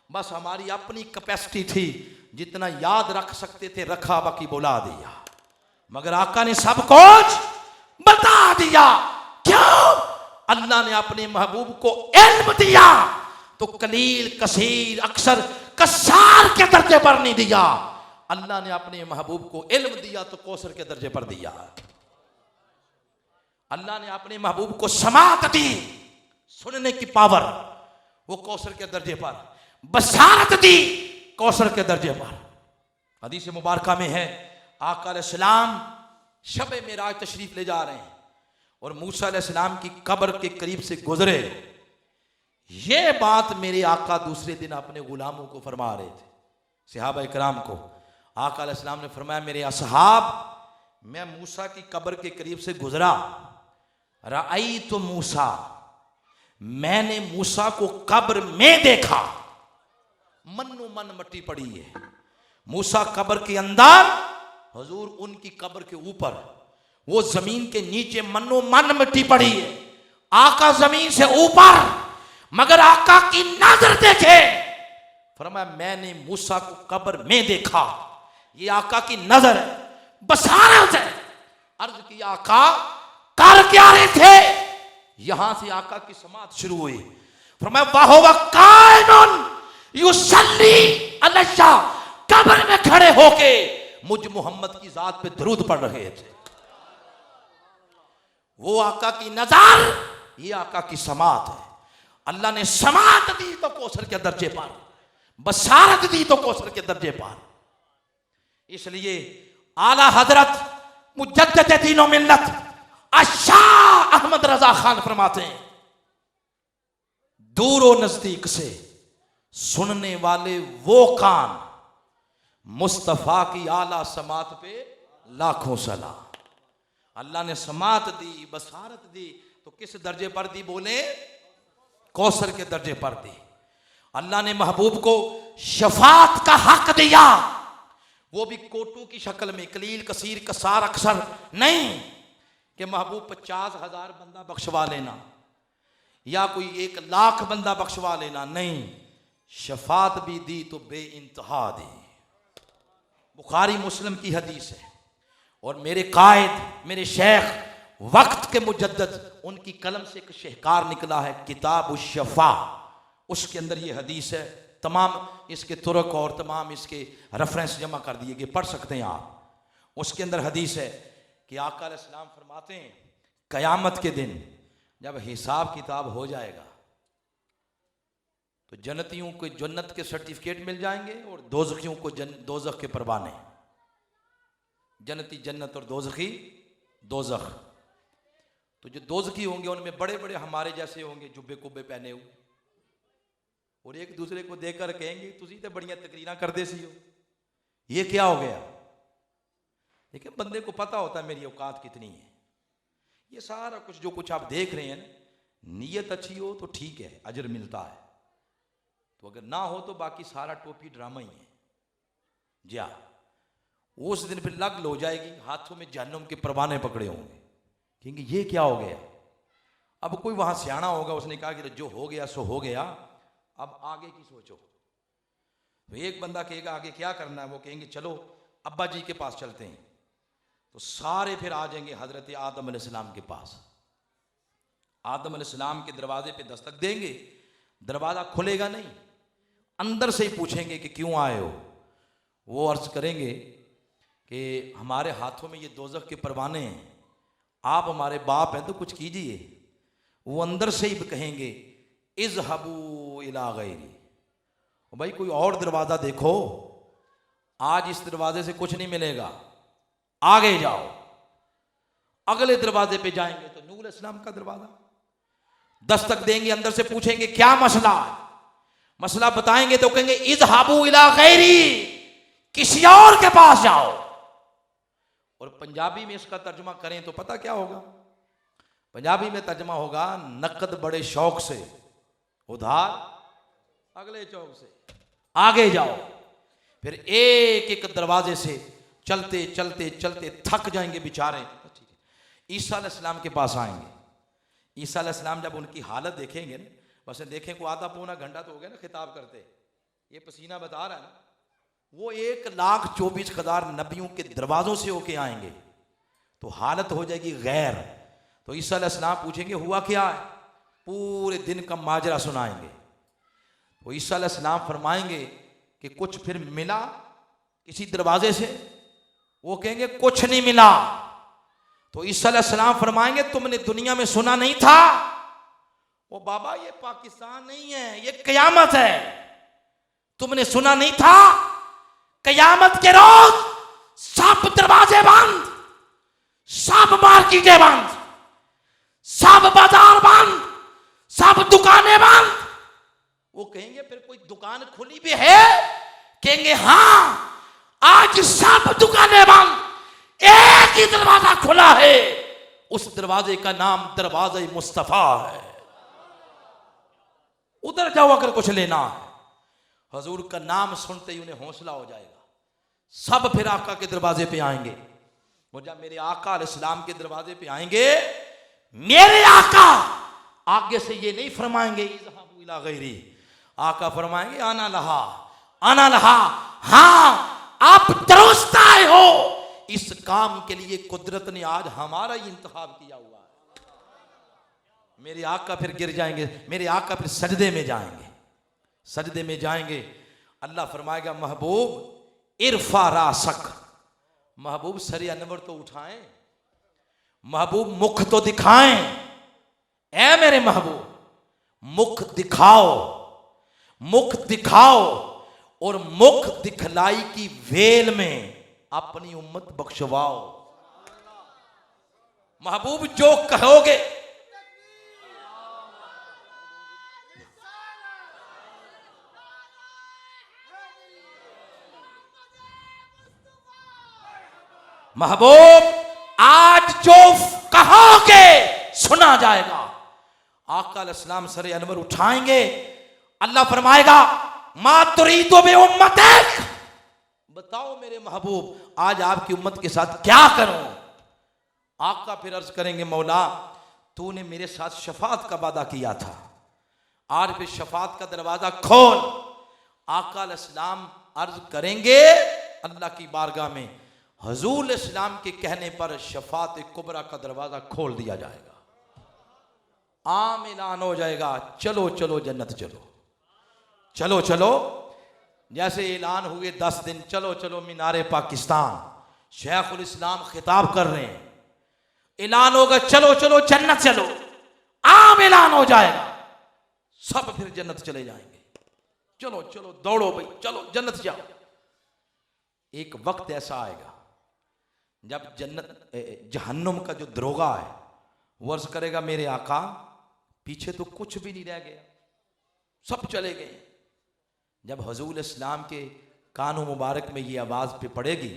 [SPEAKER 1] बस हमारी अपनी कैपेसिटी थी, जितना याद रख सकते थे रखा, बाकी बुला दिया। मगर आका ने सब कुछ बता दिया। क्यों? अल्लाह ने अपने महबूब को इल्म दिया तो कलील, कसीर, अक्सर, कसार के दर्जे पर नहीं दिया। अल्लाह ने अपने महबूब को इल्म दिया तो कौसर के दर्जे पर दिया। अल्लाह ने अपने महबूब को समात दी, सुनने की पावर, वो कौसर के दर्जे पर। बसारत दी, कौसर के दर्जे पर। हदीस मुबारका में है आका अलैहिस्सलाम शब मेराज तशरीफ ले जा रहे हैं और मूसा अलैहिस्सलाम की कब्र के करीब से गुजरे। ये बात मेरे आका दूसरे दिन अपने गुलामों को फरमा रहे थे, सहाबा इकराम को। आका अलैहिस्सलाम ने फरमाया मेरे असहाब, मैं मूसा की कब्र के करीब से गुजरा, रअई तो मूसा, मैंने मूसा को कब्र में देखा, मन्नो मन मट्टी पड़ी है। मूसा कब्र के अंदर, हुजूर उनकी कब्र के ऊपर, वो जमीन के नीचे मन्नो मन मिट्टी पड़ी है। आका जमीन से ऊपर, मगर आका की नजर देखे, फरमाया मैंने मूसा को कब्र में देखा। ये आका की नजर है, बसारत है। अर्ज की आका कर क्या रहे थे? यहां से आका की समात शुरू हुई। फरमाया वाहुवा काइनुन युसल्ली अलैया, कब्र में खड़े होके मुझ मोहम्मद की जात पे दरूद पढ़ रहे थे। वो आका की नजर, ये आका की समात है। अल्लाह ने समात दी तो कौसर के दर्जे पर, बसारत दी तो कौसर के दर्जे पर। इसलिए आला हजरत मुजद्दिद दीन व मिल्लत शाह अहमद रजा खान फरमाते हैं, दूर व नजदीक से सुनने वाले वो कान, मुस्तफा की आला समात पे लाखों सलाम। अल्लाह ने समात दी, बसारत दी, तो किस दर्जे पर दी बोले? कौसर के दर्जे पर दी। अल्लाह ने महबूब को शफात का हक दिया, वो भी कोटू की शक्ल में, कलील कसीर कसार अक्सर नहीं कि महबूब 50,000 बंदा बख्शवा लेना या कोई 1,00,000 बंदा बख्शवा लेना, नहीं, शफात भी दी तो बे इंतहा दी। बुखारी मुस्लिम की हदीस है। और मेरे कायद, मेरे शेख वक्त के मुजद्दिद, उनकी कलम से एक शहकार निकला है किताब उश-शफा, उसके अंदर ये हदीस है। तमाम इसके तुरक और तमाम इसके रेफरेंस जमा कर दिए गए, पढ़ सकते हैं आप। उसके अंदर हदीस है कि आका अलैहिस्सलाम फरमाते हैं, कयामत के दिन जब हिसाब किताब हो जाएगा तो जन्नतियों को जन्नत के सर्टिफिकेट मिल जाएंगे और दोज़खियों को दोज़ख के परवाने। जन्नती जन्नत और दोज़खी दोज़ख। तो जो दोज़खी होंगे उनमें बड़े बड़े हमारे जैसे होंगे, जुब्बे कुब्बे पहने हुए, और एक दूसरे को देखकर कहेंगे तुसी तो बढ़िया तकरीरें कर दे सी हो, ये क्या हो गया? देखिए, बंदे को पता होता है मेरी औकात कितनी है। ये सारा कुछ जो कुछ आप देख रहे हैं ना, नीयत अच्छी हो तो ठीक है, अजर मिलता है, तो अगर ना हो तो बाकी सारा टोपी ड्रामा ही है। जा उस दिन फिर लग हो जाएगी, हाथों में जहन्नुम के परवाने पकड़े होंगे, क्योंकि ये क्या हो गया। अब कोई वहां सियाना होगा, उसने कहा कि जो हो गया सो हो गया, अब आगे की सोचो। तो एक बंदा कहेगा आगे क्या करना है, वो कहेंगे चलो अब्बा जी के पास चलते हैं, तो सारे फिर आ जाएंगे हजरत आदम अलैहिस्सलाम के पास। आदम अलैहिस्सलाम के दरवाजे पे दस्तक देंगे, दरवाजा खुलेगा नहीं, अंदर से ही पूछेंगे कि क्यों आए हो। वो अर्ज करेंगे कि हमारे हाथों में ये दोज़ख के परवाने हैं, आप हमारे बाप हैं तो कुछ कीजिए। वो अंदर से ही कहेंगे इज़हबू इला गैरी, भाई कोई और दरवाज़ा देखो, आज इस दरवाजे से कुछ नहीं मिलेगा, आगे जाओ। अगले दरवाजे पे जाएंगे तो नूह अलैहिस्सलाम का दरवाजा, दस्तक देंगे, अंदर से पूछेंगे क्या मसला है, मसला बताएंगे तो कहेंगे इज़हबू इला गैरी, किसी और के पास जाओ। और पंजाबी में इसका तर्जुमा करें तो पता क्या होगा? पंजाबी में तर्जुमा होगा नकद बड़े शौक से, उधार अगले चौक से, आगे जाओ। फिर एक एक दरवाजे से चलते चलते चलते थक जाएंगे बेचारे। ठीक है, ईसा अलैहिस्सलाम के पास आएंगे। ईसा अलैहिस्सलाम जब उनकी हालत देखेंगे ना, बस देखें को आधा पौना घंटा तो हो गया ना खिताब करते, ये पसीना बता रहा है ना, वो 1,24,000 नबियों के दरवाजों से होके आएंगे, तो हालत हो जाएगी गैर। तो ईसा अलैहिस्सलाम पूछेंगे हुआ क्या है, पूरे दिन का माजरा सुनाएंगे। तो ईसा अलैहिस्सलाम फरमाएंगे कि कुछ फिर मिला किसी दरवाजे से, वो कहेंगे कुछ नहीं मिला। तो ईसा अलैहिस्सलाम फरमाएंगे तुमने दुनिया में सुना नहीं था, वो बाबा ये पाकिस्तान नहीं है, ये कयामत है, तुमने सुना नहीं था, कयामत के रोज सब दरवाजे बंद, सब मार्केटें बंद, सब बाजार बंद, सब दुकानें बंद। वो कहेंगे फिर कोई दुकान खुली भी है, कहेंगे हाँ आज सब दुकानें बंद, एक ही दरवाजा खुला है, उस दरवाजे का नाम दरवाजा मुस्तफा है, उधर जाओ अगर कुछ लेना है। हजूर का नाम सुनते ही उन्हें हौसला हो जाएगा, सब फिर आका के दरवाजे पे आएंगे। और जब मेरे आका अलैहिस्सलाम के दरवाजे पे आएंगे, मेरे आका आगे से ये नहीं फरमाएंगे इज़हबू इला गैरी, आका फरमाएंगे आना लहा, आना लहा, हाँ आप दुरुस्त आए हो, इस काम के लिए कुदरत ने आज हमारा ही इंतखाब किया हुआ है। मेरे आका फिर गिर जाएंगे, मेरे आका फिर सजदे में जाएंगे, सजदे में जाएंगे, अल्लाह फरमाएगा महबूब इरफा रासक, महबूब सरे अनवर तो उठाएं, महबूब मुख तो दिखाएं, ऐ मेरे महबूब मुख दिखाओ, मुख दिखाओ और मुख दिखलाई की वेल में अपनी उम्मत बख्शवाओ। महबूब जो कहोगे, महबूब आज जो कहोगे सुना जाएगा। आका अलैहिस्सलाम सरे अनवर उठाएंगे, अल्लाह फरमाएगा मा तुरीदु बि उम्मतिक, बताओ मेरे महबूब आज आपकी उम्मत के साथ क्या करूं। आका फिर अर्ज करेंगे मौला तूने मेरे साथ शफात का वादा किया था, आज फिर शफात का दरवाजा खोल। आका अलैहिस्सलाम अर्ज करेंगे अल्लाह की बारगाह में, हुजूर इस्लाम के कहने पर शफात कुबरा का दरवाजा खोल दिया जाएगा, आम ऐलान हो जाएगा चलो चलो जन्नत चलो, चलो चलो। जैसे ऐलान हुए 10 दिन चलो चलो मीनारे पाकिस्तान, शेखुल इस्लाम खिताब कर रहे हैं, ऐलान होगा चलो चलो जन्नत चलो, आम ऐलान हो जाएगा, सब फिर जन्नत चले जाएंगे, चलो चलो दौड़ो भाई चलो जन्नत जाओ। एक वक्त ऐसा आएगा जब जन्नत जहन्नुम का जो दरोगा है वो अर्ज करेगा मेरे आका पीछे तो कुछ भी नहीं रह गया, सब चले गए। जब हुजूर इस्लाम के कानों मुबारक में ये आवाज़ पे पड़ेगी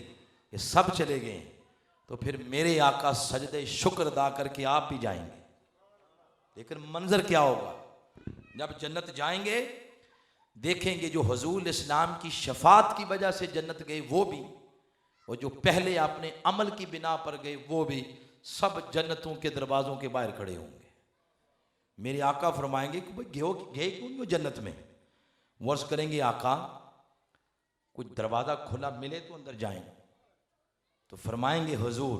[SPEAKER 1] ये सब चले गए, तो फिर मेरे आका सजदे शुक्र अदा करके आप भी जाएंगे। लेकिन मंजर क्या होगा, जब जन्नत जाएंगे देखेंगे जो हुजूर इस्लाम की शफात की वजह से जन्नत गए वो भी, और जो पहले अपने अमल की बिना पर गए वो भी, सब जन्नतों के दरवाज़ों के बाहर खड़े होंगे। मेरे आका फरमाएंगे कि भाई गए क्यों नहीं हो जन्नत में। वर्ष करेंगे आका कुछ दरवाज़ा खुला मिले तो अंदर जाएं, तो फरमाएंगे हुजूर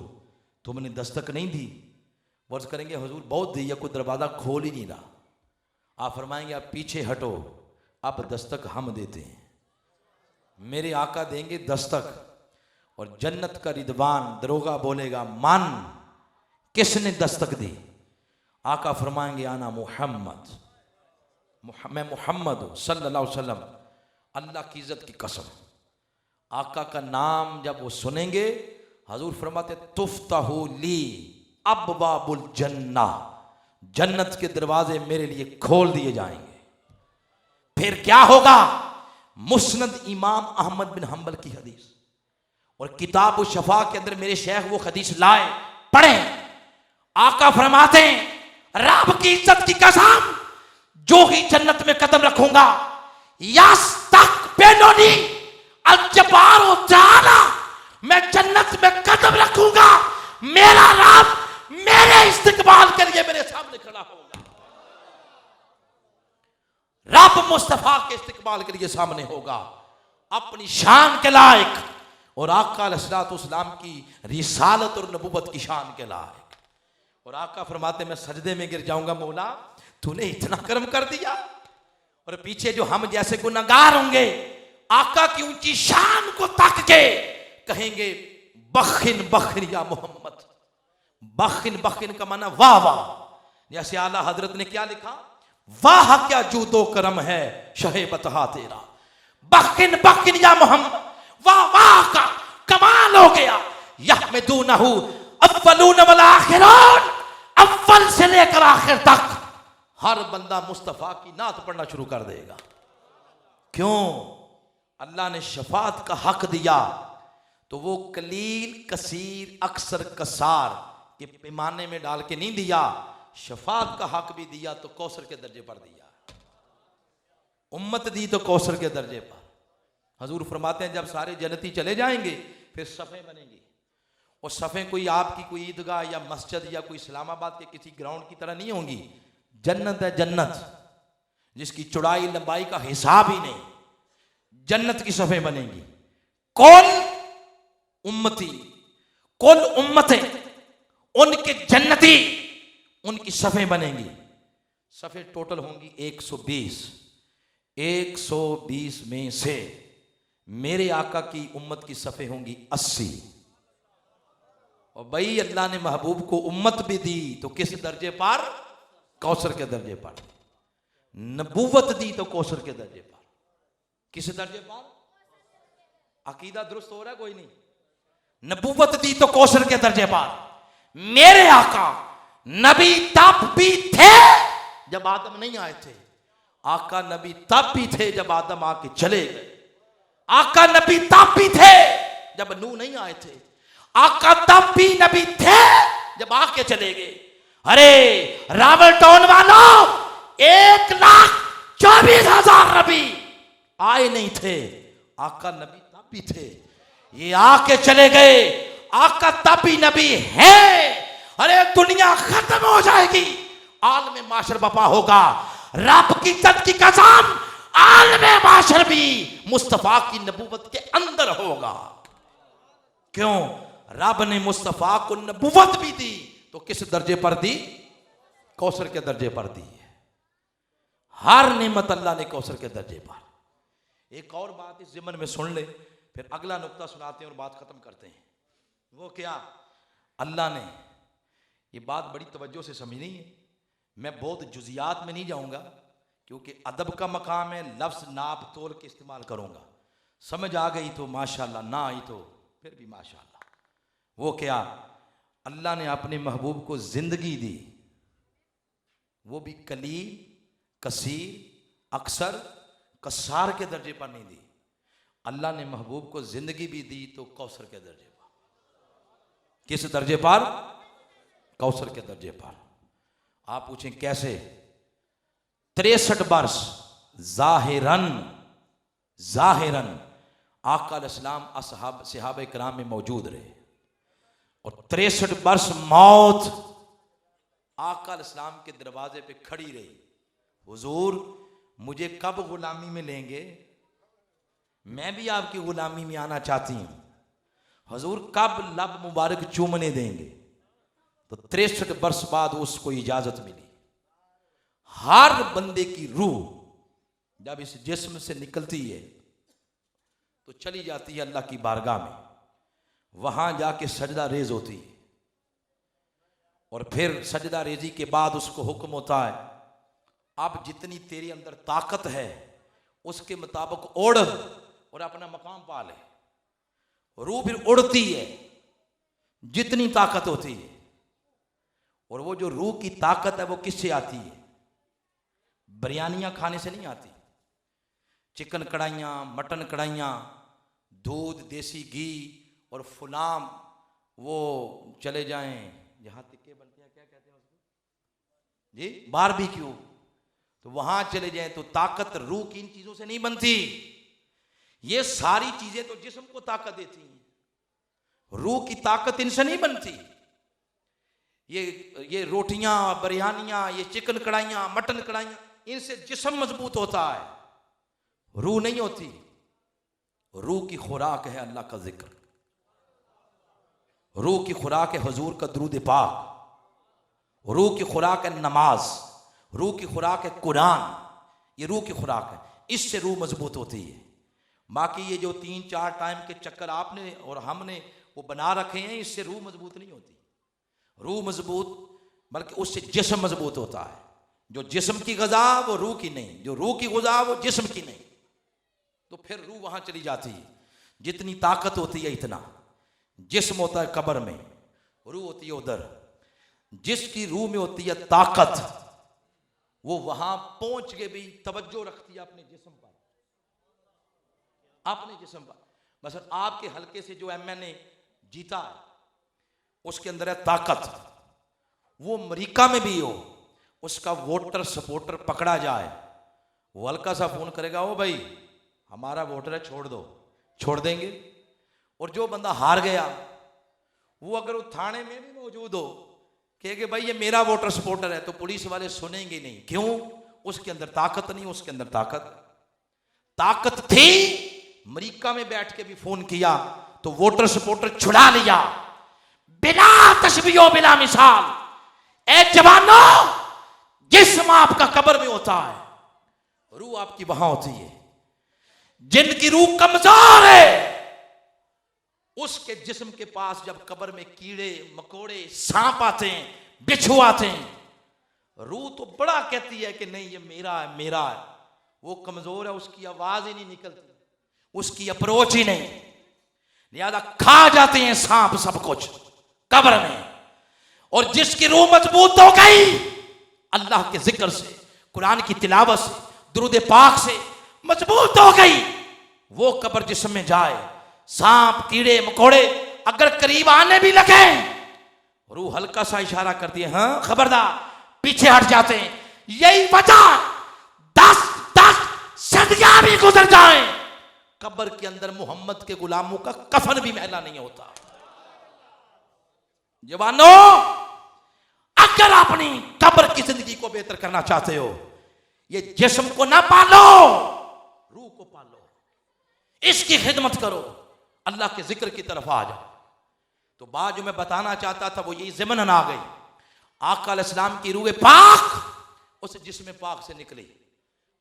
[SPEAKER 1] तुमने दस्तक नहीं दी। वर्ष करेंगे हुजूर बहुत दी है, कोई दरवाज़ा खोल ही नहीं रहा। आप फरमाएंगे आप पीछे हटो, अब दस्तक हम देते हैं। मेरे आका देंगे दस्तक और जन्नत का रिदवान दरोगा बोलेगा मन किसने दस्तक दी। आका फरमाएंगे आना मुहम्मद, मैं मुहम्मद हूँ सल्लल्लाहु अलैहि वसल्लम, अल्लाह की इज्जत की कसम। आका का नाम जब वो सुनेंगे हजूर फरमाते तुफ्ताहु ली अब्वाबुल जन्ना, जन्नत के दरवाजे मेरे लिए खोल दिए जाएंगे। फिर क्या होगा, मुस्नद इमाम अहमद बिन हंबल की हदीस और किताब शफा के अंदर मेरे शेख वो हदीस लाए पढ़े। आका फरमाते हैं रब की इज्जत की कसम जो ही जन्नत में कदम रखूंगा यस्तक़बिलुनी अल-जब्बारु ताला, मैं जन्नत में कदम रखूंगा मेरा रब मेरे इस्तकबाल के लिए मेरे सामने खड़ा होगा। रब मुस्तफा के इस्तकबाल के लिए सामने होगा अपनी शान के लायक, और आका अलैहिस्सलाम की रिसालत और नबूवत की शान के लायक। और आका फरमाते मैं सजदे में गिर जाऊंगा मौला तूने इतना कर्म कर दिया। और पीछे जो हम जैसे गुनहगार होंगे आका की ऊंची शान को तक के कहेंगे बखिन बखिन या मोहम्मद। बखिन बखिन का माना वाह वाह, जैसे आला हजरत ने क्या लिखा, वाह क्या जूदो करम है शहे बतहा तेरा। बखिन बखिन या मोहम्मद, वाह वाह का कमाल हो गया। यहमदूनहु अव्वलून वल आखिरून, अव्वल से लेकर आखिर तक हर बंदा मुस्तफा की नात पढ़ना शुरू कर देगा। क्यों, अल्लाह ने शफात का हक दिया तो वो कलील कसीर अक्सर कसार के पैमाने में डाल के नहीं दिया, शफात का हक भी दिया तो कौसर के दर्जे पर दिया। उम्मत दी तो कौसर के दर्जे पर। हजूर फरमाते हैं जब सारे जन्नती चले जाएंगे फिर सफ़े बनेंगी, और सफ़े कोई आपकी कोई ईदगाह या मस्जिद या कोई इस्लामाबाद के किसी ग्राउंड की तरह नहीं होंगी। जन्नत है जन्नत जिसकी चौड़ाई लंबाई का हिसाब ही नहीं, जन्नत की सफ़े बनेंगी। कौन उम्मती, कौन उम्मतें उनके जन्नती, उनकी सफ़े बनेंगी। सफ़े टोटल होंगी 120। 120 में से मेरे आका की उम्मत की सफ़े होंगी 80 और भाई अल्लाह ने महबूब को उम्मत भी दी तो किस दर्जे पर? कौसर के दर्जे पर। नबूवत दी तो कौसर के दर्जे पर। किस दर्जे पर? अकीदा दुरुस्त हो रहा है कोई नहीं? नबूवत दी तो कौसर के दर्जे पर। मेरे आका नबी तब भी थे जब आदम नहीं आए थे। आका नबी तब भी थे जब आदम आके चले गए। आका नबी तब भी थे जब नूह नहीं आए थे। आका तब भी नबी थे जब आके चले गए। अरे रावल टाउन वालों, 1,24,000 नबी आए नहीं थे। आका नबी तब भी थे, ये आके चले गए। आका तब भी नबी है। अरे दुनिया खत्म हो जाएगी, आलम माशर बपा होगा। रब की इज्जत की कसम, आलम माशर भी मुस्तफा की नबूवत के अंदर होगा। क्यों? रब ने मुस्तफा को नबूवत भी दी तो किस दर्जे पर दी? कौसर के दर्जे पर दी है। हर नेमत अल्लाह ने कौसर के दर्जे पर। एक और बात इस ज़िमन में सुन ले, फिर अगला नुक्ता सुनाते हैं और बात खत्म करते हैं। वो क्या? अल्लाह ने, ये बात बड़ी तवज्जो से समझनी है, मैं बहुत जुजियात में नहीं जाऊंगा क्योंकि अदब का मकाम है। लफ्ज़ नाप तोल के इस्तेमाल करूंगा। समझ आ गई तो माशाल्लाह, ना आई तो फिर भी माशाल्लाह। वो क्या? अल्लाह ने अपने महबूब को जिंदगी दी, वो भी कलील, कसीर, अक्सर, कसार के दर्जे पर नहीं दी। अल्लाह ने महबूब को जिंदगी भी दी तो कौसर के दर्जे पर। किस दर्जे पर? कौसर के दर्जे पर। आप पूछें कैसे? 63 वर्ष जाहिरन आका अलैहिस्सलाम असहाब सहाबा किराम में मौजूद रहे और 63 वर्ष मौत आका अलैहिस्सलाम के दरवाजे पे खड़ी रही। हुजूर मुझे कब गुलामी में लेंगे? मैं भी आपकी गुलामी में आना चाहती हूं। हुजूर कब लब मुबारक चूमने देंगे? तो 63 वर्ष बाद उसको इजाजत मिली। हर बंदे की रूह जब इस जिस्म से निकलती है तो चली जाती है अल्लाह की बारगाह में, वहां जाके सजदा रेज होती है और फिर सजदा रेजी के बाद उसको हुक्म होता है, अब जितनी तेरे अंदर ताकत है उसके मुताबिक उड़ और अपना मकाम पा ले। रूह फिर उड़ती है जितनी ताकत होती है, और वो जो रूह की ताकत है वो किससे आती है? बिरयानियां खाने से नहीं आती। चिकन कढ़ाइयाँ, मटन कढ़ाइयाँ, दूध, देसी घी और फुलाम, वो चले जाएं जहाँ टिक्के बनते हैं, क्या कहते हैं उसको जी? बारबेक्यू। तो वहां चले जाएं तो ताकत रूह की इन चीजों से नहीं बनती। ये सारी चीजें तो जिस्म को ताकत देती हैं, रूह की ताकत इनसे नहीं बनती। ये रोटियां, बिरयानियां, ये चिकन कढ़ाइयाँ, मटन कढ़ाइयाँ, इनसे जिस्म मजबूत होता है, रूह नहीं होती। रूह की खुराक है अल्लाह का जिक्र, रूह की खुराक है हुजूर का दुरूद पाक, रूह की खुराक है नमाज, रूह की खुराक है कुरान। ये रूह की खुराक है, इससे रूह मजबूत होती है। बाकी ये जो 3-4 टाइम के चक्कर आपने और हमने वो बना रखे हैं, इससे रूह मजबूत नहीं होती। रूह मजबूत बल्कि उससे जिस्म मजबूत होता है। जो जिस्म की ग़िज़ा वो रूह की नहीं, जो रूह की ग़िज़ा वो जिस्म की नहीं। तो फिर रूह वहां चली जाती है। जितनी ताकत होती है इतना। जिस्म होता है कब्र में, रूह होती है उधर। जिसकी रूह में होती है ताकत वो वहां पहुंच के भी तवज्जो रखती है अपने जिस्म पर, अपने जिस्म पर। मसलन आपके हल्के से जो MNA जीता है उसके अंदर है ताकत। वो अमेरिका में भी हो, उसका वोटर सपोर्टर पकड़ा जाए, वो हल्का सा फोन करेगा, ओ भाई हमारा वोटर है छोड़ दो, छोड़ देंगे। और जो बंदा हार गया वो अगर वो थाने में भी मौजूद हो, कहेंगे भाई ये मेरा वोटर सपोर्टर है, तो पुलिस वाले सुनेंगे नहीं। क्यों? उसके अंदर ताकत नहीं, उसके अंदर ताकत थी। अमेरिका में बैठ के भी फोन किया तो वोटर सपोर्टर छुड़ा लिया बिना तशबीह बिला मिसाल। ए जवानों, जिस्म आपका कब्र में होता है, रूह आपकी वहां होती है। जिनकी रूह कमजोर है उसके जिस्म के पास जब कब्र में कीड़े मकोड़े सांप आते हैं, बिच्छू आते हैं, रूह तो बड़ा कहती है कि नहीं ये मेरा है मेरा है। वो कमजोर है, उसकी आवाज ही नहीं निकलती, उसकी अप्रोच ही नहीं, लिहाजा खा जाते हैं सांप सब कुछ कब्र में। और जिसकी रूह मजबूत हो गई अल्लाह के जिक्र से, कुरान की तिलावत से, दुरूद पाक से मजबूत हो गई, वो कब्र जिस्म में जाए, सांप कीड़े मकोड़े अगर करीब आने भी लगे, रूह हल्का सा इशारा करती है, हाँ खबरदार, पीछे हट जाते हैं। यही वजह 10 सदियां भी गुजर जाएं, कब्र के अंदर मोहम्मद के गुलामों का कफन भी मैला नहीं होता। जवानों, अगर अपनी कब्र की जिंदगी को बेहतर करना चाहते हो, ये जिस्म को ना पालो, रूह को पालो, इसकी खिदमत करो, अल्लाह के जिक्र की तरफ आ जाओ। तो बात जो मैं बताना चाहता था वो यही ज़िमन आ गई, आका अलैहिस्सलाम की रूह पाक उस जिस्म पाक से निकली,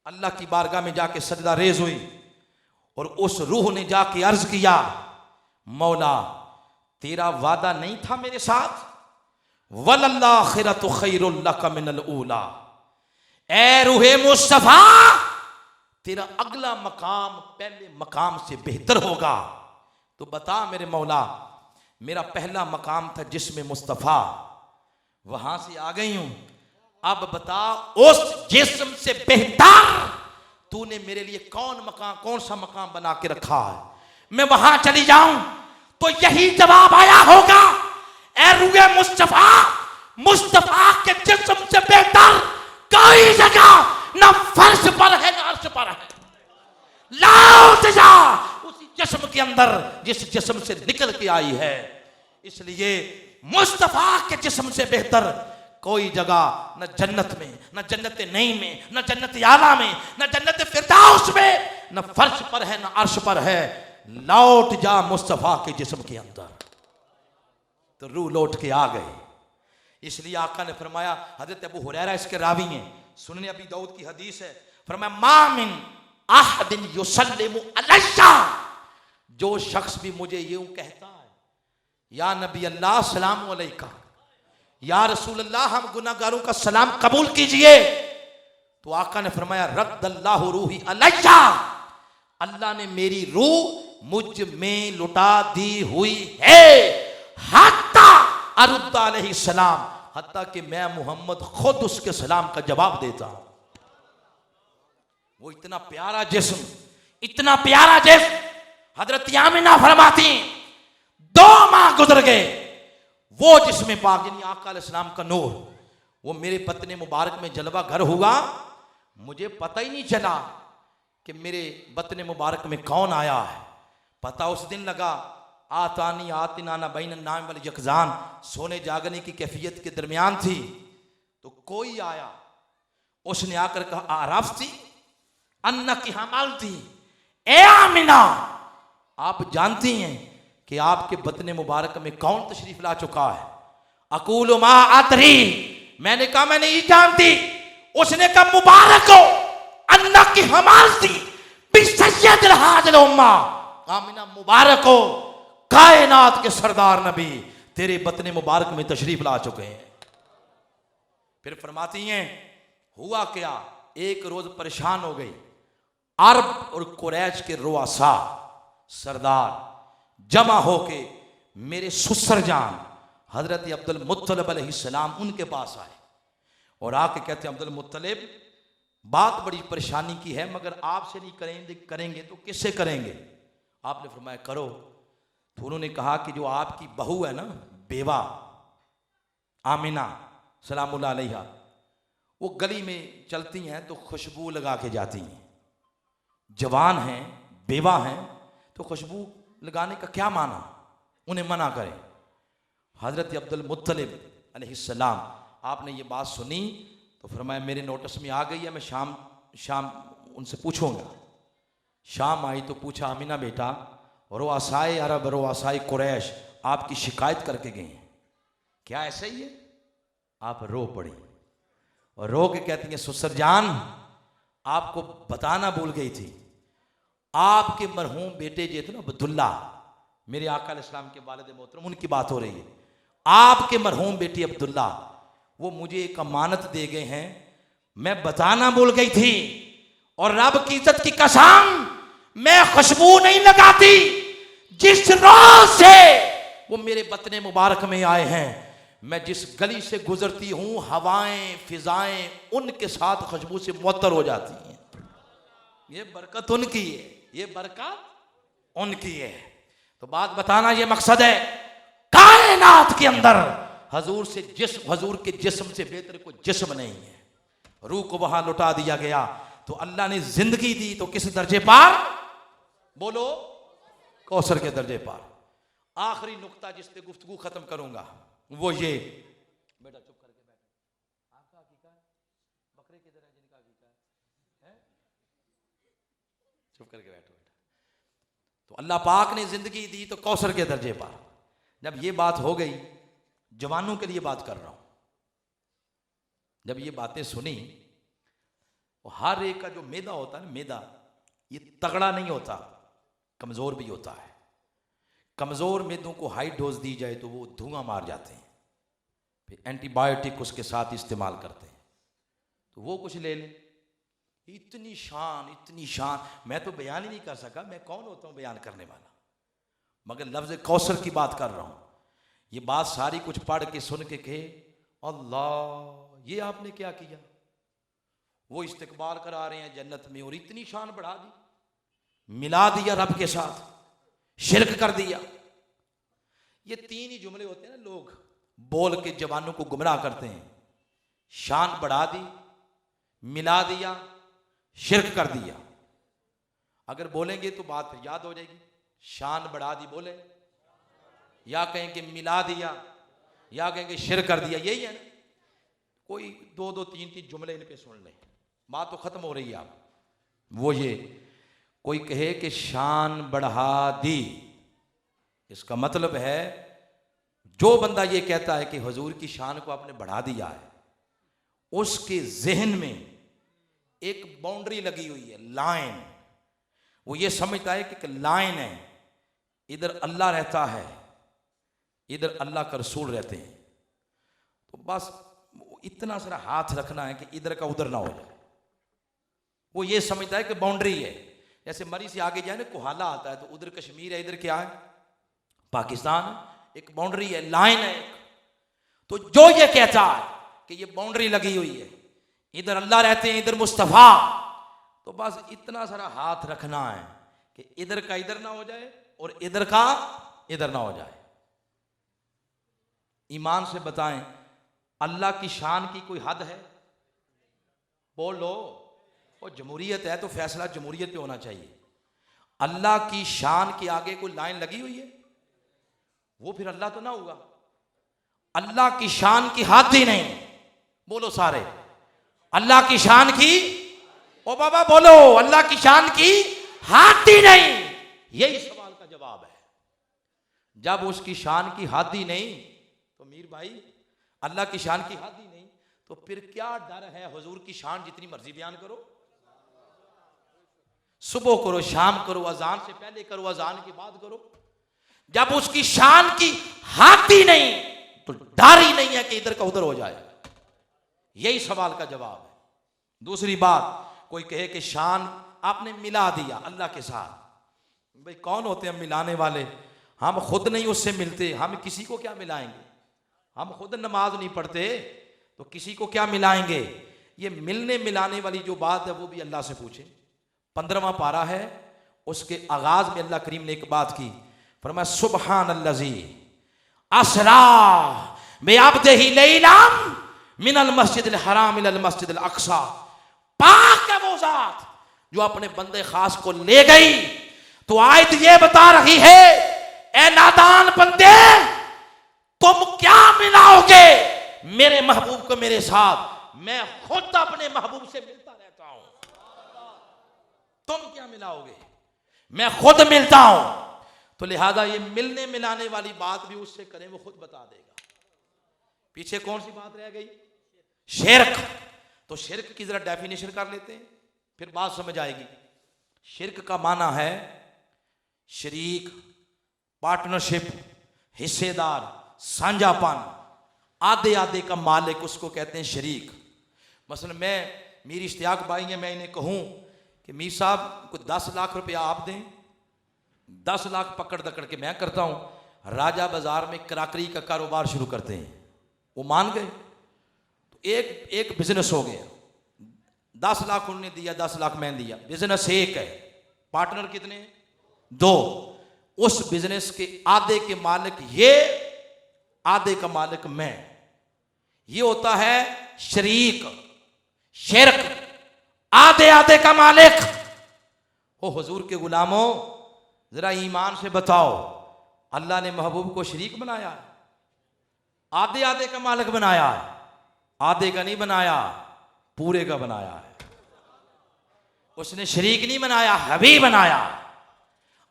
[SPEAKER 1] अल्लाह की बारगाह में जाके सजदा रेज हुई, और उस रूह ने जाके अर्ज किया, मौला तेरा वादा नहीं था मेरे साथ, वलल्लाखिरतु खैरुल लका मिनल ऊला, ए रूहे मुस्तफा तेरा अगला मकाम पहले मकाम से बेहतर होगा। तो बता मेरे मौला, मेरा पहला मकाम था जिस्म मुस्तफा, वहां से आ गई हूं, अब बता उस जिस्म से बेहतर तूने मेरे लिए कौन सा मकाम बना के रखा है, मैं वहां चली जाऊं। तो यही जवाब आया होगा, ए रूहे मुस्तफा, मुस्तफा के जिस्म से बेहतर कोई जगह न फर्श पर है न अर्श पर है, लौट जा उसी जिस्म के अंदर जिस जिस्म से निकल के आई है। इसलिए मुस्तफा के जिस्म से बेहतर कोई जगह न जन्नत में, न जन्नत नईम में, न जन्नत आला में, न जन्नत फिरदौस में, न फर्श पर है न अर्श पर है। लौट जा मुस्तफा के जिस्म के अंदर। तो रूह लौट के आ गई। इसलिए आका ने फरमाया, हजरत अबू हुरैरा इसके रावी हैं, सुनने अबी दाऊद की हदीस है, फरमाया मामिन अहदिन युसल्लिमु अलैया, जो शख्स भी मुझे यूं कहता है या नबी अल्लाह सलाम अलैका, या रसूल अल्लाह हम गुनाहगारों का सलाम कबूल कीजिए, तो आका ने फरमाया रद्दल्लाहु रूही अलैया, अल्लाह ने मेरी रूह मुझ में लुटा दी हुई है, हत्ता अरुद्दा अलैहि सलाम, हत्ता कि मैं मोहम्मद खुद उसके सलाम का जवाब देता हूं। वो इतना प्यारा जिस्म, इतना प्यारा जिस्म, हजरत आमिना फरमाती 2 माह गुजर गए, वो जिस्म पाक यानी आका अलैहिस्सलाम का नूर वो मेरे पतने मुबारक में जलवा घर हुआ, मुझे पता ही नहीं चला कि मेरे बतने मुबारक में कौन आया है। पता उस दिन लगा आतानी आतिनाना बैन नाम वाली यकजान, सोने जागने की कैफियत के दरमियान थी। तो कोई आया, उसने आकर कहा आराफ थी अन्ना की हमाल थी, ए आमिना आप जानती हैं कि आपके बतने मुबारक में कौन तशरीफ ला चुका है। अकूल मा अतरी, मैंने कहा मैं नहीं जानती। उसने कहा मुबारक हो अन्ना की हमाल थी बिसय्यद हाजिल उम्मा, आमिना मुबारक हो कायनात के सरदार नबी तेरे बतने मुबारक में तशरीफ ला चुके हैं। फिर फरमाती हैं हुआ क्या, एक रोज परेशान हो गई, अरब और कुरैश के रुआसा सरदार जमा होके मेरे सुसर जान हजरत अब्दुल मुत्तलिब अलैहिस्सलाम उनके पास आए और आके कहते हैं अब्दुल मुत्तलिब बात बड़ी परेशानी की है, मगर आपसे नहीं करेंगे तो किससे करेंगे। आपने फरमाया करो। तो उन्होंने कहा कि जो आपकी बहू है ना, बेवा आमिना सलामुल्लाह अलैहा, वो गली में चलती हैं तो खुशबू लगा के जाती हैं। जवान हैं, बेवा हैं, तो खुशबू लगाने का क्या माना, उन्हें मना करें। हजरत अब्दुल मुत्तलिब अलैहिस्सलाम आपने ये बात सुनी तो फरमाया मेरे नोटिस में आ गई है, मैं शाम उनसे पूछूंगा। शाम आई तो पूछा अमीना बेटा, रुआसाए अरब रुआसाए कुरैश आपकी शिकायत करके गए हैं, क्या ऐसा ही है। आप रो पड़ी और रो के कहती हैं सुसर जान आपको बताना भूल गई थी, आपके मरहूम बेटे जो थे ना अब्दुल्ला, मेरे आका अलैहिस्सलाम के वालिद मोहतरम, उनकी बात हो रही है। आपके मरहूम बेटी अब्दुल्ला, वो मुझे एक अमानत दे गए हैं, मैं बताना भूल गई थी, और रब की इज्जत की कसम मैं खुशबू नहीं लगाती। जिस रोज से वो मेरे बतने मुबारक में आए हैं, मैं जिस गली से गुजरती हूं, हवाएं फिजाएं उनके साथ खुशबू से मुअत्तर हो जाती हैं। ये बरकत उनकी है, ये बरकत उनकी है। तो बात बताना ये मकसद है, कायनात के अंदर हजूर से जिस्म, हजूर के जिस्म से बेहतर कोई जिस्म नहीं है। रूह को वहां लुटा दिया गया, तो अल्लाह ने जिंदगी दी तो किस दर्जे पार? बोलो, कौसर के दर्जे पार। आखिरी नुक्ता जिस पे गुफ्तगू खत्म करूंगा वो ये, बेटा चुप करके बैठो, आपका हकीका है, बकरे किधर है जिनका हकीका है? चुप करके बैठो बेटा। तो अल्लाह पाक ने जिंदगी दी तो कौसर के दर्जे पार। जब ये बात हो गई, जवानों के लिए बात कर रहा हूं, जब ये बातें सुनी, हर एक का जो मैदा होता है ना, मैदा ये तगड़ा नहीं होता, कमजोर भी होता है। कमजोर मैदों को हाई डोज दी जाए तो वो धुआं मार जाते हैं, फिर एंटीबायोटिक उसके साथ इस्तेमाल करते हैं। तो वो कुछ ले लें, इतनी शान, इतनी शान, मैं तो बयान ही नहीं कर सका, मैं कौन होता हूं बयान करने वाला, मगर लफ्ज कौसर की बात कर रहा हूं। ये बात सारी कुछ पढ़ के सुन के कहे, अल्लाह ये आपने क्या किया? वो इस्तिकबाल करा रहे हैं जन्नत में, और इतनी शान बढ़ा दी, मिला दिया रब के साथ, शिरक कर दिया। ये तीन ही जुमले होते हैं ना, लोग बोल के जवानों को गुमराह करते हैं। शान बढ़ा दी, मिला दिया, शिरक कर दिया। अगर बोलेंगे तो बात फिर याद हो जाएगी। शान बढ़ा दी बोले, या कहेंगे मिला दिया, या कहेंगे शिरक कर दिया, यही है ना। कोई दो दो तीन तीन जुमले इन पे सुन ले, बात तो खत्म हो रही है। आप वो ये कोई कहे कि शान बढ़ा दी, इसका मतलब है जो बंदा ये कहता है कि हुजूर की शान को आपने बढ़ा दिया है, उसके जहन में एक बाउंड्री लगी हुई है, लाइन। वो ये समझता है कि एक लाइन है, इधर अल्लाह रहता है, इधर अल्लाह का रसूल रहते हैं। तो बस इतना सारा हाथ रखना है कि इधर का उधर ना हो जाए। वो ये समझता है कि बाउंड्री है। जैसे मरी से आगे जाए ना, कोहाला आता है, तो उधर कश्मीर है, इधर क्या है? पाकिस्तान। एक बाउंड्री है, लाइन है एक। तो जो ये कहता है कि ये बाउंड्री लगी हुई है, इधर अल्लाह रहते हैं, इधर मुस्तफा, तो बस इतना सारा हाथ रखना है कि इधर का इधर ना हो जाए और इधर का इधर ना हो जाए। ईमान से बताएं, अल्लाह की शान की कोई हद है? बोल लो। और जमहूरियत है तो फैसला जमहूरियत पे होना चाहिए। अल्लाह की शान के आगे कोई लाइन लगी हुई है, वो फिर अल्लाह तो ना होगा। अल्लाह की शान की हद ही नहीं। बोलो सारे, अल्लाह की शान की, ओ बाबा बोलो, अल्लाह की शान की हद ही नहीं। यही सवाल का जवाब है। जब उसकी शान की हद ही नहीं, तो मीर भाई अल्लाह की शान की हद ही नहीं, तो फिर क्या डर है? हुजूर की शान जितनी मर्जी बयान करो, सुबह करो, शाम करो, अजान से पहले करो, अजान के बाद करो। जब उसकी शान की हद ही नहीं, तो डर ही नहीं है कि इधर का उधर हो जाए। यही सवाल का जवाब है। दूसरी बात, कोई कहे कि शान आपने मिला दिया अल्लाह के साथ। भाई कौन होते हैं मिलाने वाले? हम खुद नहीं उससे मिलते, हम किसी को क्या मिलाएंगे? हम खुद नमाज नहीं पढ़ते तो किसी को क्या मिलाएंगे? ये मिलने मिलाने वाली जो बात है वो भी अल्लाह से पूछे। 15वां पारा है, उसके आगाज में अल्लाह करीम ने एक बात की, फरमाया सुब्हानल्लज़ी असरा बिअब्दिही लैलन मिनल मस्जिदिल हराम इलल मस्जिदिल अक्सा। पाक है वो जात जो अपने बंदे खास को ले गई। तो आयत ये बता रही है, ए नादान बंदे, तुम क्या मिलाओगे मेरे महबूब को मेरे साथ? मैं खुद अपने महबूब से मिलता रहता हूं, तुम क्या मिलाओगे? मैं खुद मिलता हूं। तो लिहाजा ये मिलने मिलाने वाली बात भी उससे करें, वो खुद बता देगा। पीछे कौन सी बात रह गई? शिर्क। तो शिर्क की जरा डेफिनेशन कर लेते हैं, फिर बात समझ आएगी। शिर्क का माना है शरीक, पार्टनरशिप, हिस्सेदार, साझापन, आधे आधे का मालिक, उसको कहते हैं शरीक। मसलन मेरी इश्तियाक भाई है, मैं इन्हें कहूँ कि मीर साहब को 10 लाख रुपया आप दें, 10 लाख पकड़ दकड़ के मैं करता हूँ, राजा बाजार में कराकरी का कारोबार शुरू करते हैं। वो मान गए तो एक बिजनेस हो गया। 10 लाख उन्होंने दिया, 10 लाख मैंने दिया, बिजनेस एक है। पार्टनर कितने हैं? 2। उस बिजनेस के आधे के मालिक ये, आधे का मालिक मैं। ये होता है शरीक, शिरक, आधे आधे का मालिक। ओ हुजूर के गुलामों, जरा ईमान से बताओ, अल्लाह ने महबूब को शरीक बनाया है? आधे आधे का मालिक बनाया है? आधे का नहीं बनाया, पूरे का बनाया है। उसने शरीक नहीं बनाया, हबीब बनाया।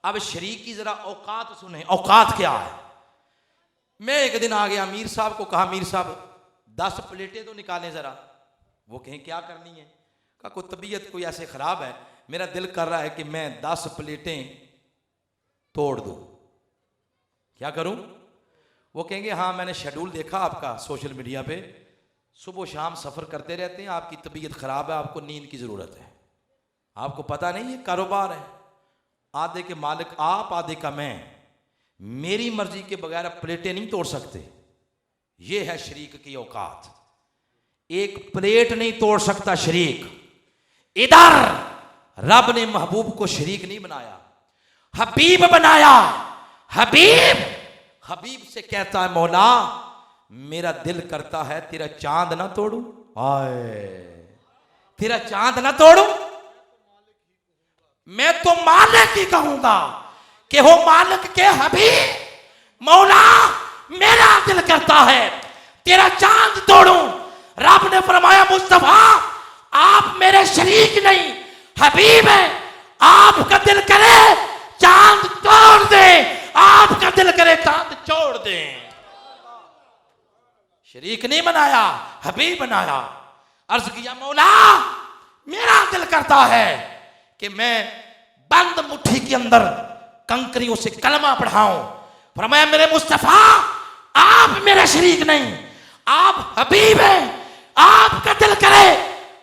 [SPEAKER 1] अब शरीक की जरा औकात सुने, औकात क्या है। मैं एक दिन आ गया, मीर साहब को कहा, मीर साहब 10 प्लेटें तो निकालें जरा। वो कहें क्या करनी है? कहा कोई तबीयत कोई ऐसे खराब है, मेरा दिल कर रहा है कि मैं 10 प्लेटें तोड़ दूं, क्या करूं? वो कहेंगे हाँ मैंने शेड्यूल देखा आपका सोशल मीडिया पे, सुबह शाम सफ़र करते रहते हैं, आपकी तबीयत ख़राब है, आपको नींद की ज़रूरत है। आपको पता नहीं है कारोबार है, आधे के मालिक आप, आधे का मैं। मेरी मर्जी के बगैर प्लेटें नहीं तोड़ सकते। ये है शरीक की औकात। एक प्लेट नहीं तोड़ सकता शरीक। इधर रब ने महबूब को शरीक नहीं बनाया, हबीब बनाया। हबीब से कहता है मौला मेरा दिल करता है तेरा चांद ना तोड़ू, आए तेरा चांद ना तोड़ू, मैं तो मालिक ही कहूंगा कि हो मालिक के हबीब। मौला मेरा दिल करता है तेरा चांद तोड़ूं। रब ने फरमाया मुस्तफा आप मेरे शरीक नहीं हबीब है, आपका दिल करे चांद तोड़ दे, आपका दिल करे चांद छोड़ दे। शरीक नहीं बनाया, हबीब बनाया। अर्ज किया मौला मेरा दिल करता है कि मैं बंद मुट्ठी के अंदर कंकरियों से कलमा पढ़ाऊं। फरमाया मेरे मुस्तफा आप मेरे शरीक नहीं, आप हबीब हैं, आपका दिल करे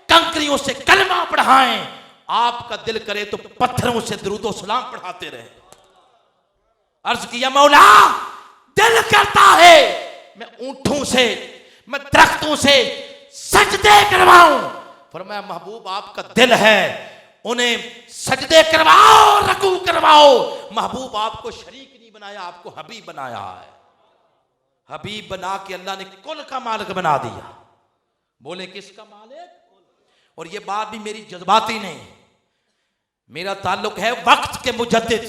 [SPEAKER 1] कंकरियों से कलमा पढ़ाएं, आपका दिल करे तो पत्थरों से दुरूद और सलाम पढ़ाते रहे। अर्ज किया मौला दिल करता है मैं ऊंटों से, मैं दरख्तों से सजदे करवाऊं। फरमाया महबूब आपका दिल है, उन्हें सजदे करवाओ, रकू करवाओ। महबूब आपको शरीक नहीं बनाया, आपको हबीब बनाया है। हबीब बना के अल्लाह ने कुल का मालिक बना दिया। बोले किसका मालिक? और ये बात भी मेरी जज्बाती नहीं, मेरा ताल्लुक है वक्त के मुजद्दिद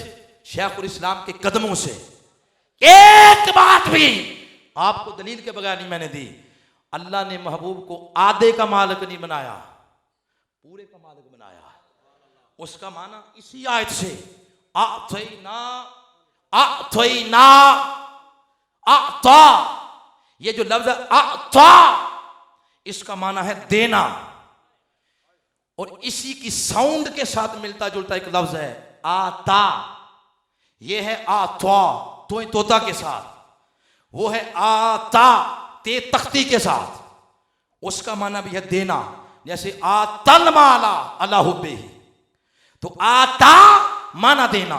[SPEAKER 1] शेखुल इस्लाम के कदमों से। एक बात भी आपको दलील के बगैर नहीं मैंने दी। अल्लाह ने महबूब को आधे का मालिक नहीं बनाया, पूरे का मालिक बनाया। उसका माना इसी आयत से आता, ये जो लफ्ज आता इसका माना है देना, और इसी की साउंड के साथ मिलता जुलता एक लफ्ज है आता। ये है आत्वा तो तोता के साथ, वो है आता ते तख्ती के साथ। उसका माना भी है देना, जैसे आतल माला अल्लाह पे, तो आता माना देना,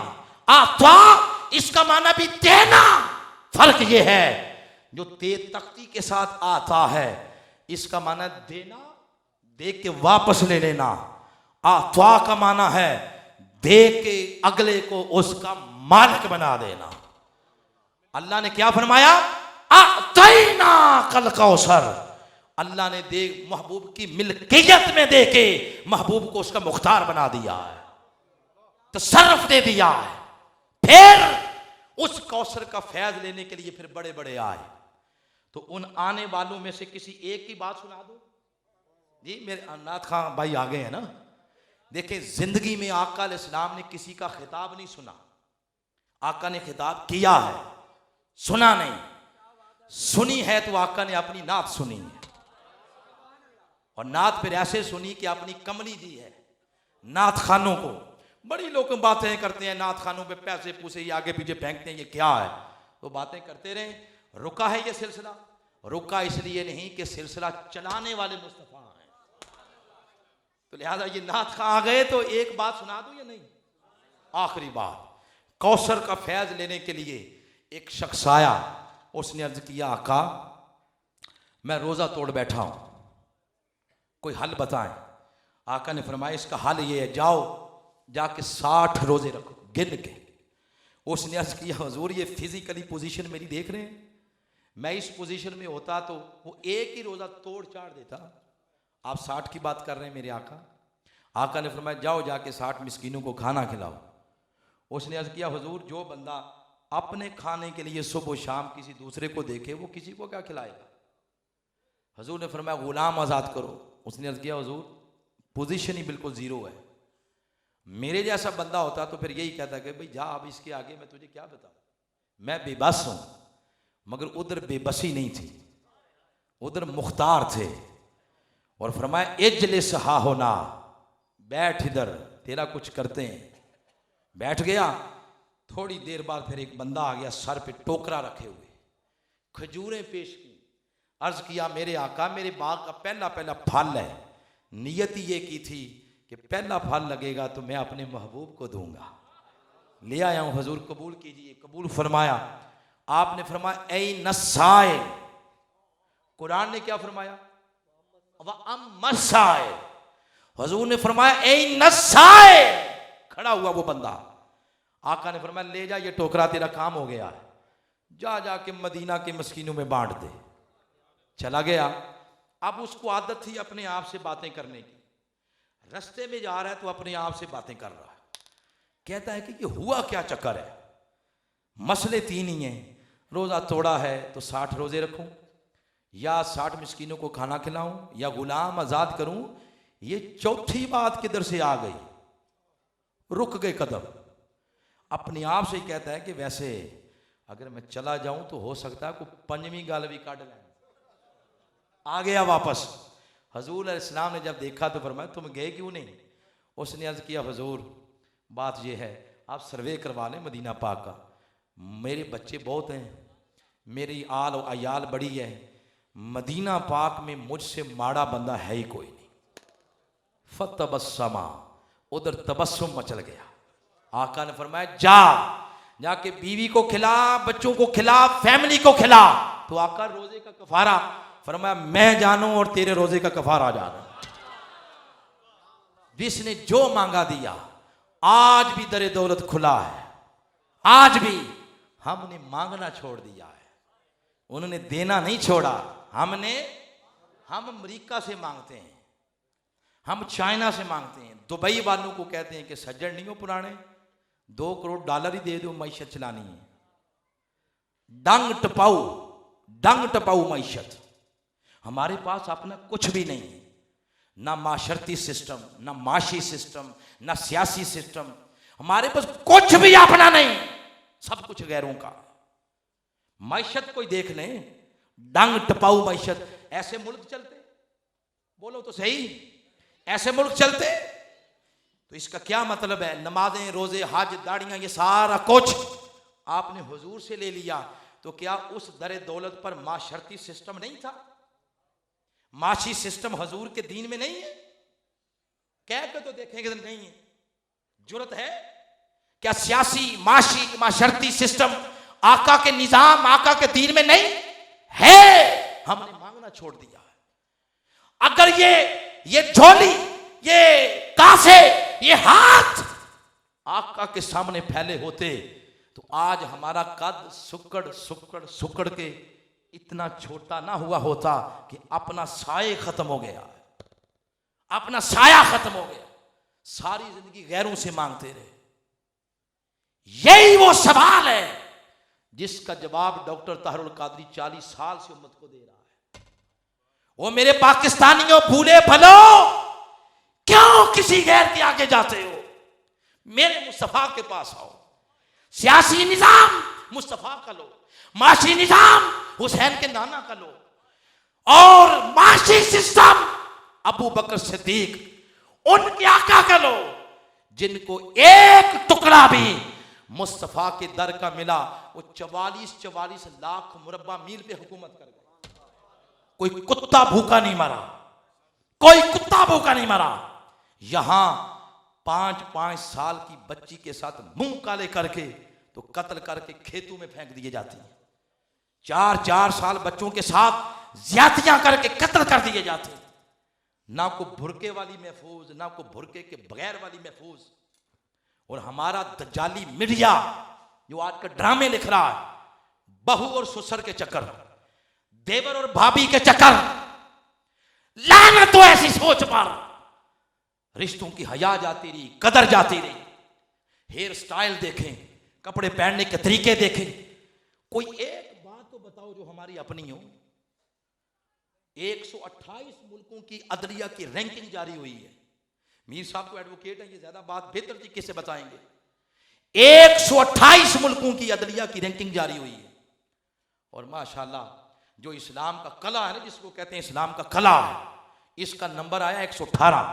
[SPEAKER 1] आत्वा इसका माना भी देना। फर्क ये है जो ते तख्ती के साथ आता है इसका माना देना, दे के वापस ले लेना। आत्वा का माना है दे के अगले को उसका मालिक बना देना। अल्लाह ने क्या फरमाया? आतैना कल कौसर। अल्लाह ने दे महबूब की मिल्कियत में दे के महबूब को उसका मुख्तार बना दिया है, तसर्रुफ दे दिया है। फिर उस कौसर का फैज लेने के लिए फिर बड़े बड़े आए। तो उन आने वालों में से किसी एक की बात सुना दो जी। मेरे अन्नाथ खां भाई आ गए हैं ना। देखें जिंदगी में आका अलैहिस्सलाम ने किसी का खिताब नहीं सुना, आका ने खिताब किया है, सुना नहीं। सुनी है तो आका ने अपनी नात सुनी है, और नात फिर ऐसे सुनी कि अपनी कमली दी है नात खानों को। बड़ी लोग बातें करते हैं, नात खानों पे पैसे पूसे ये आगे पीछे फेंकते हैं, ये क्या है? तो बातें करते रहे। रुका है ये सिलसिला, रुका इसलिए नहीं कि सिलसिला चलाने वाले मुस्तफा हैं, तो लिहाजा ये नात खा आ गए तो एक बात सुना दूं या नहीं? आखिरी बात, कौसर का फैज लेने के लिए एक शख्स आया, उसने अर्ज किया आका मैं रोजा तोड़ बैठा हूं, कोई हल बताएं। आका ने फरमाया इसका हल ये है, जाओ जाके 60 रोजे रखो गिन के। उसने अर्ज किया हुजूर ये फिजिकली पोजीशन मेरी देख रहे हैं, मैं इस पोजीशन में होता तो वो एक ही रोजा तोड़ चाड़ देता, आप 60 की बात कर रहे हैं मेरे आका। आका ने फरमाया जाओ जाके 60 मिस्कीनों को खाना खिलाओ। उसने अर्ज किया हुजूर जो बंदा अपने खाने के लिए सुबह शाम किसी दूसरे को देखे वो किसी को क्या खिलाएगा? हुजूर ने फरमाया गुलाम आज़ाद करो। उसने अर्ज किया हुजूर पोजीशन ही बिल्कुल ज़ीरो है, मेरे जैसा बंदा होता तो फिर यही कहता कि भाई जा अब इसके आगे मैं तुझे क्या बताऊं, मैं बेबस हूं। मगर उधर बेबसी नहीं थी, उधर मुख्तार थे। और फरमाया इजलिस हा होना, बैठ इधर तेरा कुछ करते हैं। बैठ गया, थोड़ी देर बाद फिर एक बंदा आ गया, सर पे टोकरा रखे हुए, खजूरें पेश की। अर्ज किया मेरे आका मेरे बाग का पहला पहला फल है, नियत ये की थी कि पहला फल लगेगा तो मैं अपने महबूब को दूंगा, ले आया हूं हुजूर कबूल कीजिए। कबूल फरमाया। आपने फरमाया ऐ नसाए, कुरान ने क्या फरमाया? व अम्मसाए। हुजूर ने फरमाया ऐ नसाए, खड़ा हुआ वो बंदा। आका ने फरमाया ले जा ये टोकरा तेरा काम हो गया है, जा जाके मदीना के मस्कीनों में बांट दे। चला गया। अब उसको आदत थी अपने आप से बातें करने की, रास्ते में जा रहा है तो अपने आप से बातें कर रहा है। कहता है कि ये हुआ क्या चक्कर है? मसले 3 ही हैं, रोज़ा तोड़ा है तो 60 रोज़े रखूं, या 60 मिस्कीनों को खाना खिलाऊं, या गुलाम आज़ाद करूं। ये चौथी बात किधर से आ गई? रुक गए कदम। अपने आप से ही कहता है कि वैसे अगर मैं चला जाऊं तो हो सकता है कोई 5वीं गाल भी काट लें। आ गया वापस। हजूर अलैहिस्सलाम ने जब देखा तो फरमाया तुम गए क्यों नहीं? उसने अर्ज किया हुजूर बात यह है आप सर्वे करवा लें मदीना पाक का, मेरे बच्चे बहुत हैं, मेरी आल और अयाल बड़ी है, मदीना पाक में मुझसे माड़ा बंदा है ही कोई नहीं। फतबस्समा, उधर तबस्सुम मचल गया। आका ने फरमाया जा जाके बीवी को खिला, बच्चों को खिला, फैमिली को खिला। तो आका रोजे का कफारा, फरमाया मैं जानूं और तेरे रोजे का कफारा जानूं। जिसने जो मांगा दिया, आज भी दरे दौलत खुला है, आज भी हमने मांगना छोड़ दिया है, उन्होंने देना नहीं छोड़ा। हम अमेरिका से मांगते हैं, हम चाइना से मांगते हैं। दुबई वालों को कहते हैं कि सज्जन नहीं हो पुराने, $2 करोड़ ही दे दो, मैशत चलानी है। डंग टपाऊ मैशत। हमारे पास अपना कुछ भी नहीं है, ना माशरती सिस्टम, ना माशी सिस्टम, ना सियासी सिस्टम, हमारे पास कुछ भी अपना नहीं, सब कुछ गैरों का। मैशत कोई देख ले, डंग टपाऊ मैशत। ऐसे मुल्क चलते, बोलो तो सही, ऐसे मुल्क चलते तो इसका क्या मतलब है? नमाजें, रोजे, हज, दाढ़ियां, ये सारा कुछ आपने हुजूर से ले लिया, तो क्या उस दरे दौलत पर माशरती सिस्टम नहीं था? माशी सिस्टम हुजूर के दीन में नहीं है? कह के तो देखेंगे तो नहीं है। जुर्रत है क्या? सियासी, माशी, माशरती सिस्टम आका के निजाम, आका के दीन में नहीं है। हमने मांगना छोड़ दिया है। अगर ये झोली, ये कासे, ये हाथ आका के सामने फैले होते तो आज हमारा कद सुकड़ के इतना छोटा ना हुआ होता कि अपना साये खत्म हो गया, अपना साया खत्म हो गया, सारी जिंदगी गैरों से मांगते रहे। यही वो सवाल है जिसका जवाब डॉक्टर ताहरुल कादरी 40 साल से उम्मत को दे रहा है। वो मेरे पाकिस्तानियों भूले भलो, क्यों किसी गैर के आगे जाते हो? मेरे मुस्तफा के पास आओ। सियासी निजाम मुस्तफा का लो, माशी निजाम हुसैन के नाना का लो, और माशी सिस्टम अबू बकर सिद्दीक उनके आका का लो। जिनको एक टुकड़ा भी मुस्तफा के दर का मिला वो 44 लाख मुरब्बा मील पे हुकूमत कर गए। कोई कुत्ता भूखा नहीं मरा, कोई कुत्ता भूखा नहीं मरा। यहां 5 साल की बच्ची के साथ मुंह काले करके तो कत्ल करके खेतों में फेंक दिए जाते हैं। 4 साल बच्चों के साथ ज्यादतियां करके कत्ल कर दिए जाते हैं। ना को भुरके वाली महफूज, ना को भुरके के बगैर वाली महफूज। और हमारा दज्जाली मीडिया जो आज का ड्रामे लिख रहा है, बहू और ससुर के चक्कर, देवर और भाभी के चक्कर, लानत तो ऐसी सोच पर रिश्तों की हया जाती रही, कदर जाती रही। हेयर स्टाइल देखें, कपड़े पहनने के तरीके देखें। कोई एक बात तो बताओ जो हमारी अपनी हो। 128 मुल्कों की अदलिया की रैंकिंग जारी हुई है। मीर साहब तो एडवोकेट हैं, ये ज्यादा बात बेहतर तरीके से बताएंगे। 128 मुल्कों की अदलिया की रैंकिंग जारी हुई है। और माशाल्लाह जो इस्लाम का कला है ना, जिसको कहते हैं इस्लाम का कला है, इसका नंबर आया 118।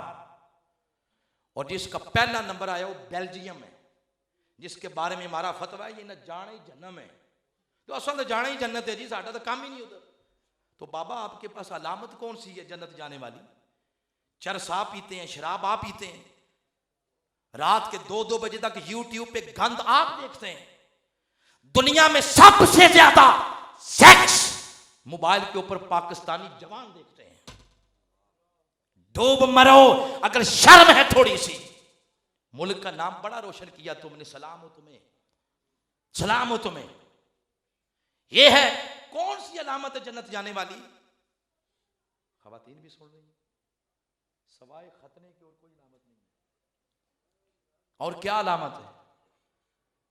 [SPEAKER 1] और जिसका पहला नंबर आया वो बेल्जियम है, जिसके बारे में हमारा फतवा है ये न जाने जन्नम है। तो असल तो जाना ही जन्नत है जी, साडा तो काम ही नहीं उधर। तो बाबा आपके पास अलामत कौन सी है जन्नत जाने वाली? चरस आप पीते हैं, शराब आप पीते हैं, रात के 2-2 बजे तक यूट्यूब पे गंद आप देखते हैं। दुनिया में सबसे ज्यादा सेक्स मोबाइल के ऊपर पाकिस्तानी जवान देखते हैं। डूब मरो अगर शर्म है थोड़ी सी। मुल्क का नाम बड़ा रोशन किया तुमने, सलाम हो तुम्हें, सलाम हो तुम्हें। यह है कौन सी अलामत है जन्नत जाने वाली? खवातीन भी सुन रही हैं, सवाए खतने की और कोई अलामत नहीं है। और क्या अलामत है?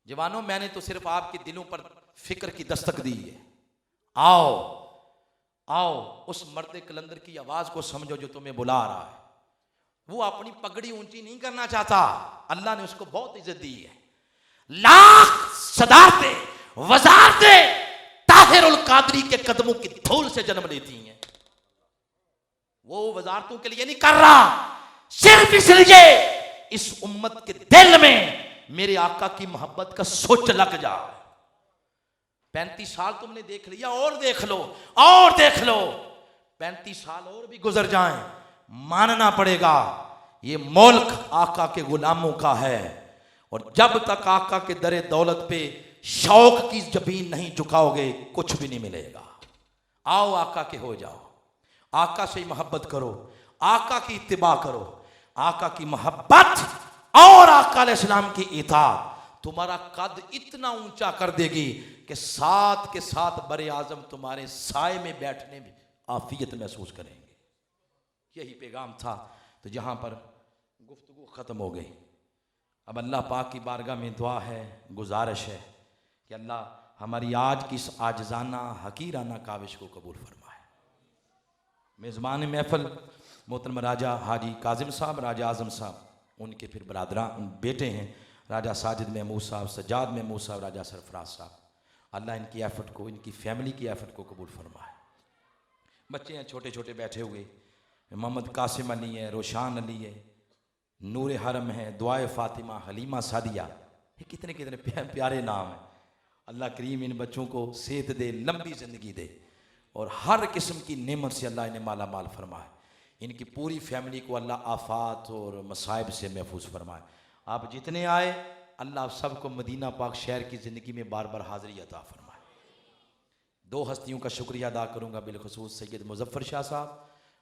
[SPEAKER 1] जवानों, मैंने तो सिर्फ आपके दिलों पर फिक्र की दस्तक दी है। आओ आओ उस मर्द कलंदर की आवाज को समझो जो तुम्हें बुला रहा है। वो अपनी पगड़ी ऊंची नहीं करना चाहता, अल्लाह ने उसको बहुत इज्जत दी है। लाख सदारतें वजारतें ताहिरुल कादरी के कदमों की धूल से जन्म लेती हैं। वो वजारतों के लिए नहीं कर रहा, सिर्फ इसलिए इस उम्मत के दिल में मेरे आका की मोहब्बत का सोच लग जाए। 35 साल तुमने देख लिया, और देख लो, और देख लो। 35 साल और भी गुजर जाएं, मानना पड़ेगा ये मुल्क आका के गुलामों का है। और जब तक आका के दरे दौलत पे शौक की जबीन नहीं झुकाओगे कुछ भी नहीं मिलेगा। आओ आका के हो जाओ, आका से मोहब्बत करो, आका की इत्तिबा करो। आका की मोहब्बत और आका अलैहिस्सलाम की इताअत तुम्हारा कद इतना ऊंचा कर देगी कि साथ के साथ बरे आजम तुम्हारे साए में बैठने में आफियत महसूस करेंगे। यही पैगाम था। तो जहां पर गुफ्तगू खत्म हो गई, अब अल्लाह पाक की बारगाह में दुआ है, गुजारिश है कि अल्लाह हमारी आज की इस आजजाना हकीराना काविश को कबूल फरमाए। मेज़बान महफिल मोहतरम राजा हाजी काजिम साहब, राजा आज़म साहब, उनके फिर बरादरा बेटे हैं राजा साजिद महमूद साहब, सज्जाद महमूद साहब, राजा सरफराज साहब। अल्लाह इनकी एफर्ट को, इनकी फैमिली की एफर्ट को कबूल फरमाए। बच्चे हैं छोटे छोटे बैठे हुए, मोहम्मद कासिम अली है, रोशान अली है, नूर हरम है, दुआए फ़ातिमा, हलीमा सादिया, ये कितने कितने प्यारे नाम हैं। अल्लाह करीम इन बच्चों को सेहत दे, लंबी ज़िंदगी दे और हर किस्म की नेमत से अल्लाह इन्हें माला माल फरमाए। इनकी पूरी फैमिली को अल्लाह आफात और मसाइब से महफूज फरमाए। आप जितने आए अल्लाह आप सबको मदीना पाक शहर की ज़िंदगी में बार बार हाज़िरी अता फरमाए। 2 हस्तियों का शुक्रिया अदा करूँगा, बिलखुसूस सैयद मुज़फ़्फ़र शाह साहब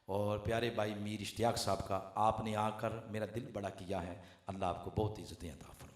[SPEAKER 1] और प्यारे भाई मीर इश्तियाक साहब का। आपने आकर मेरा दिल बड़ा किया है। अल्लाह आपको बहुत इज़्ज़तें अता फरमाए।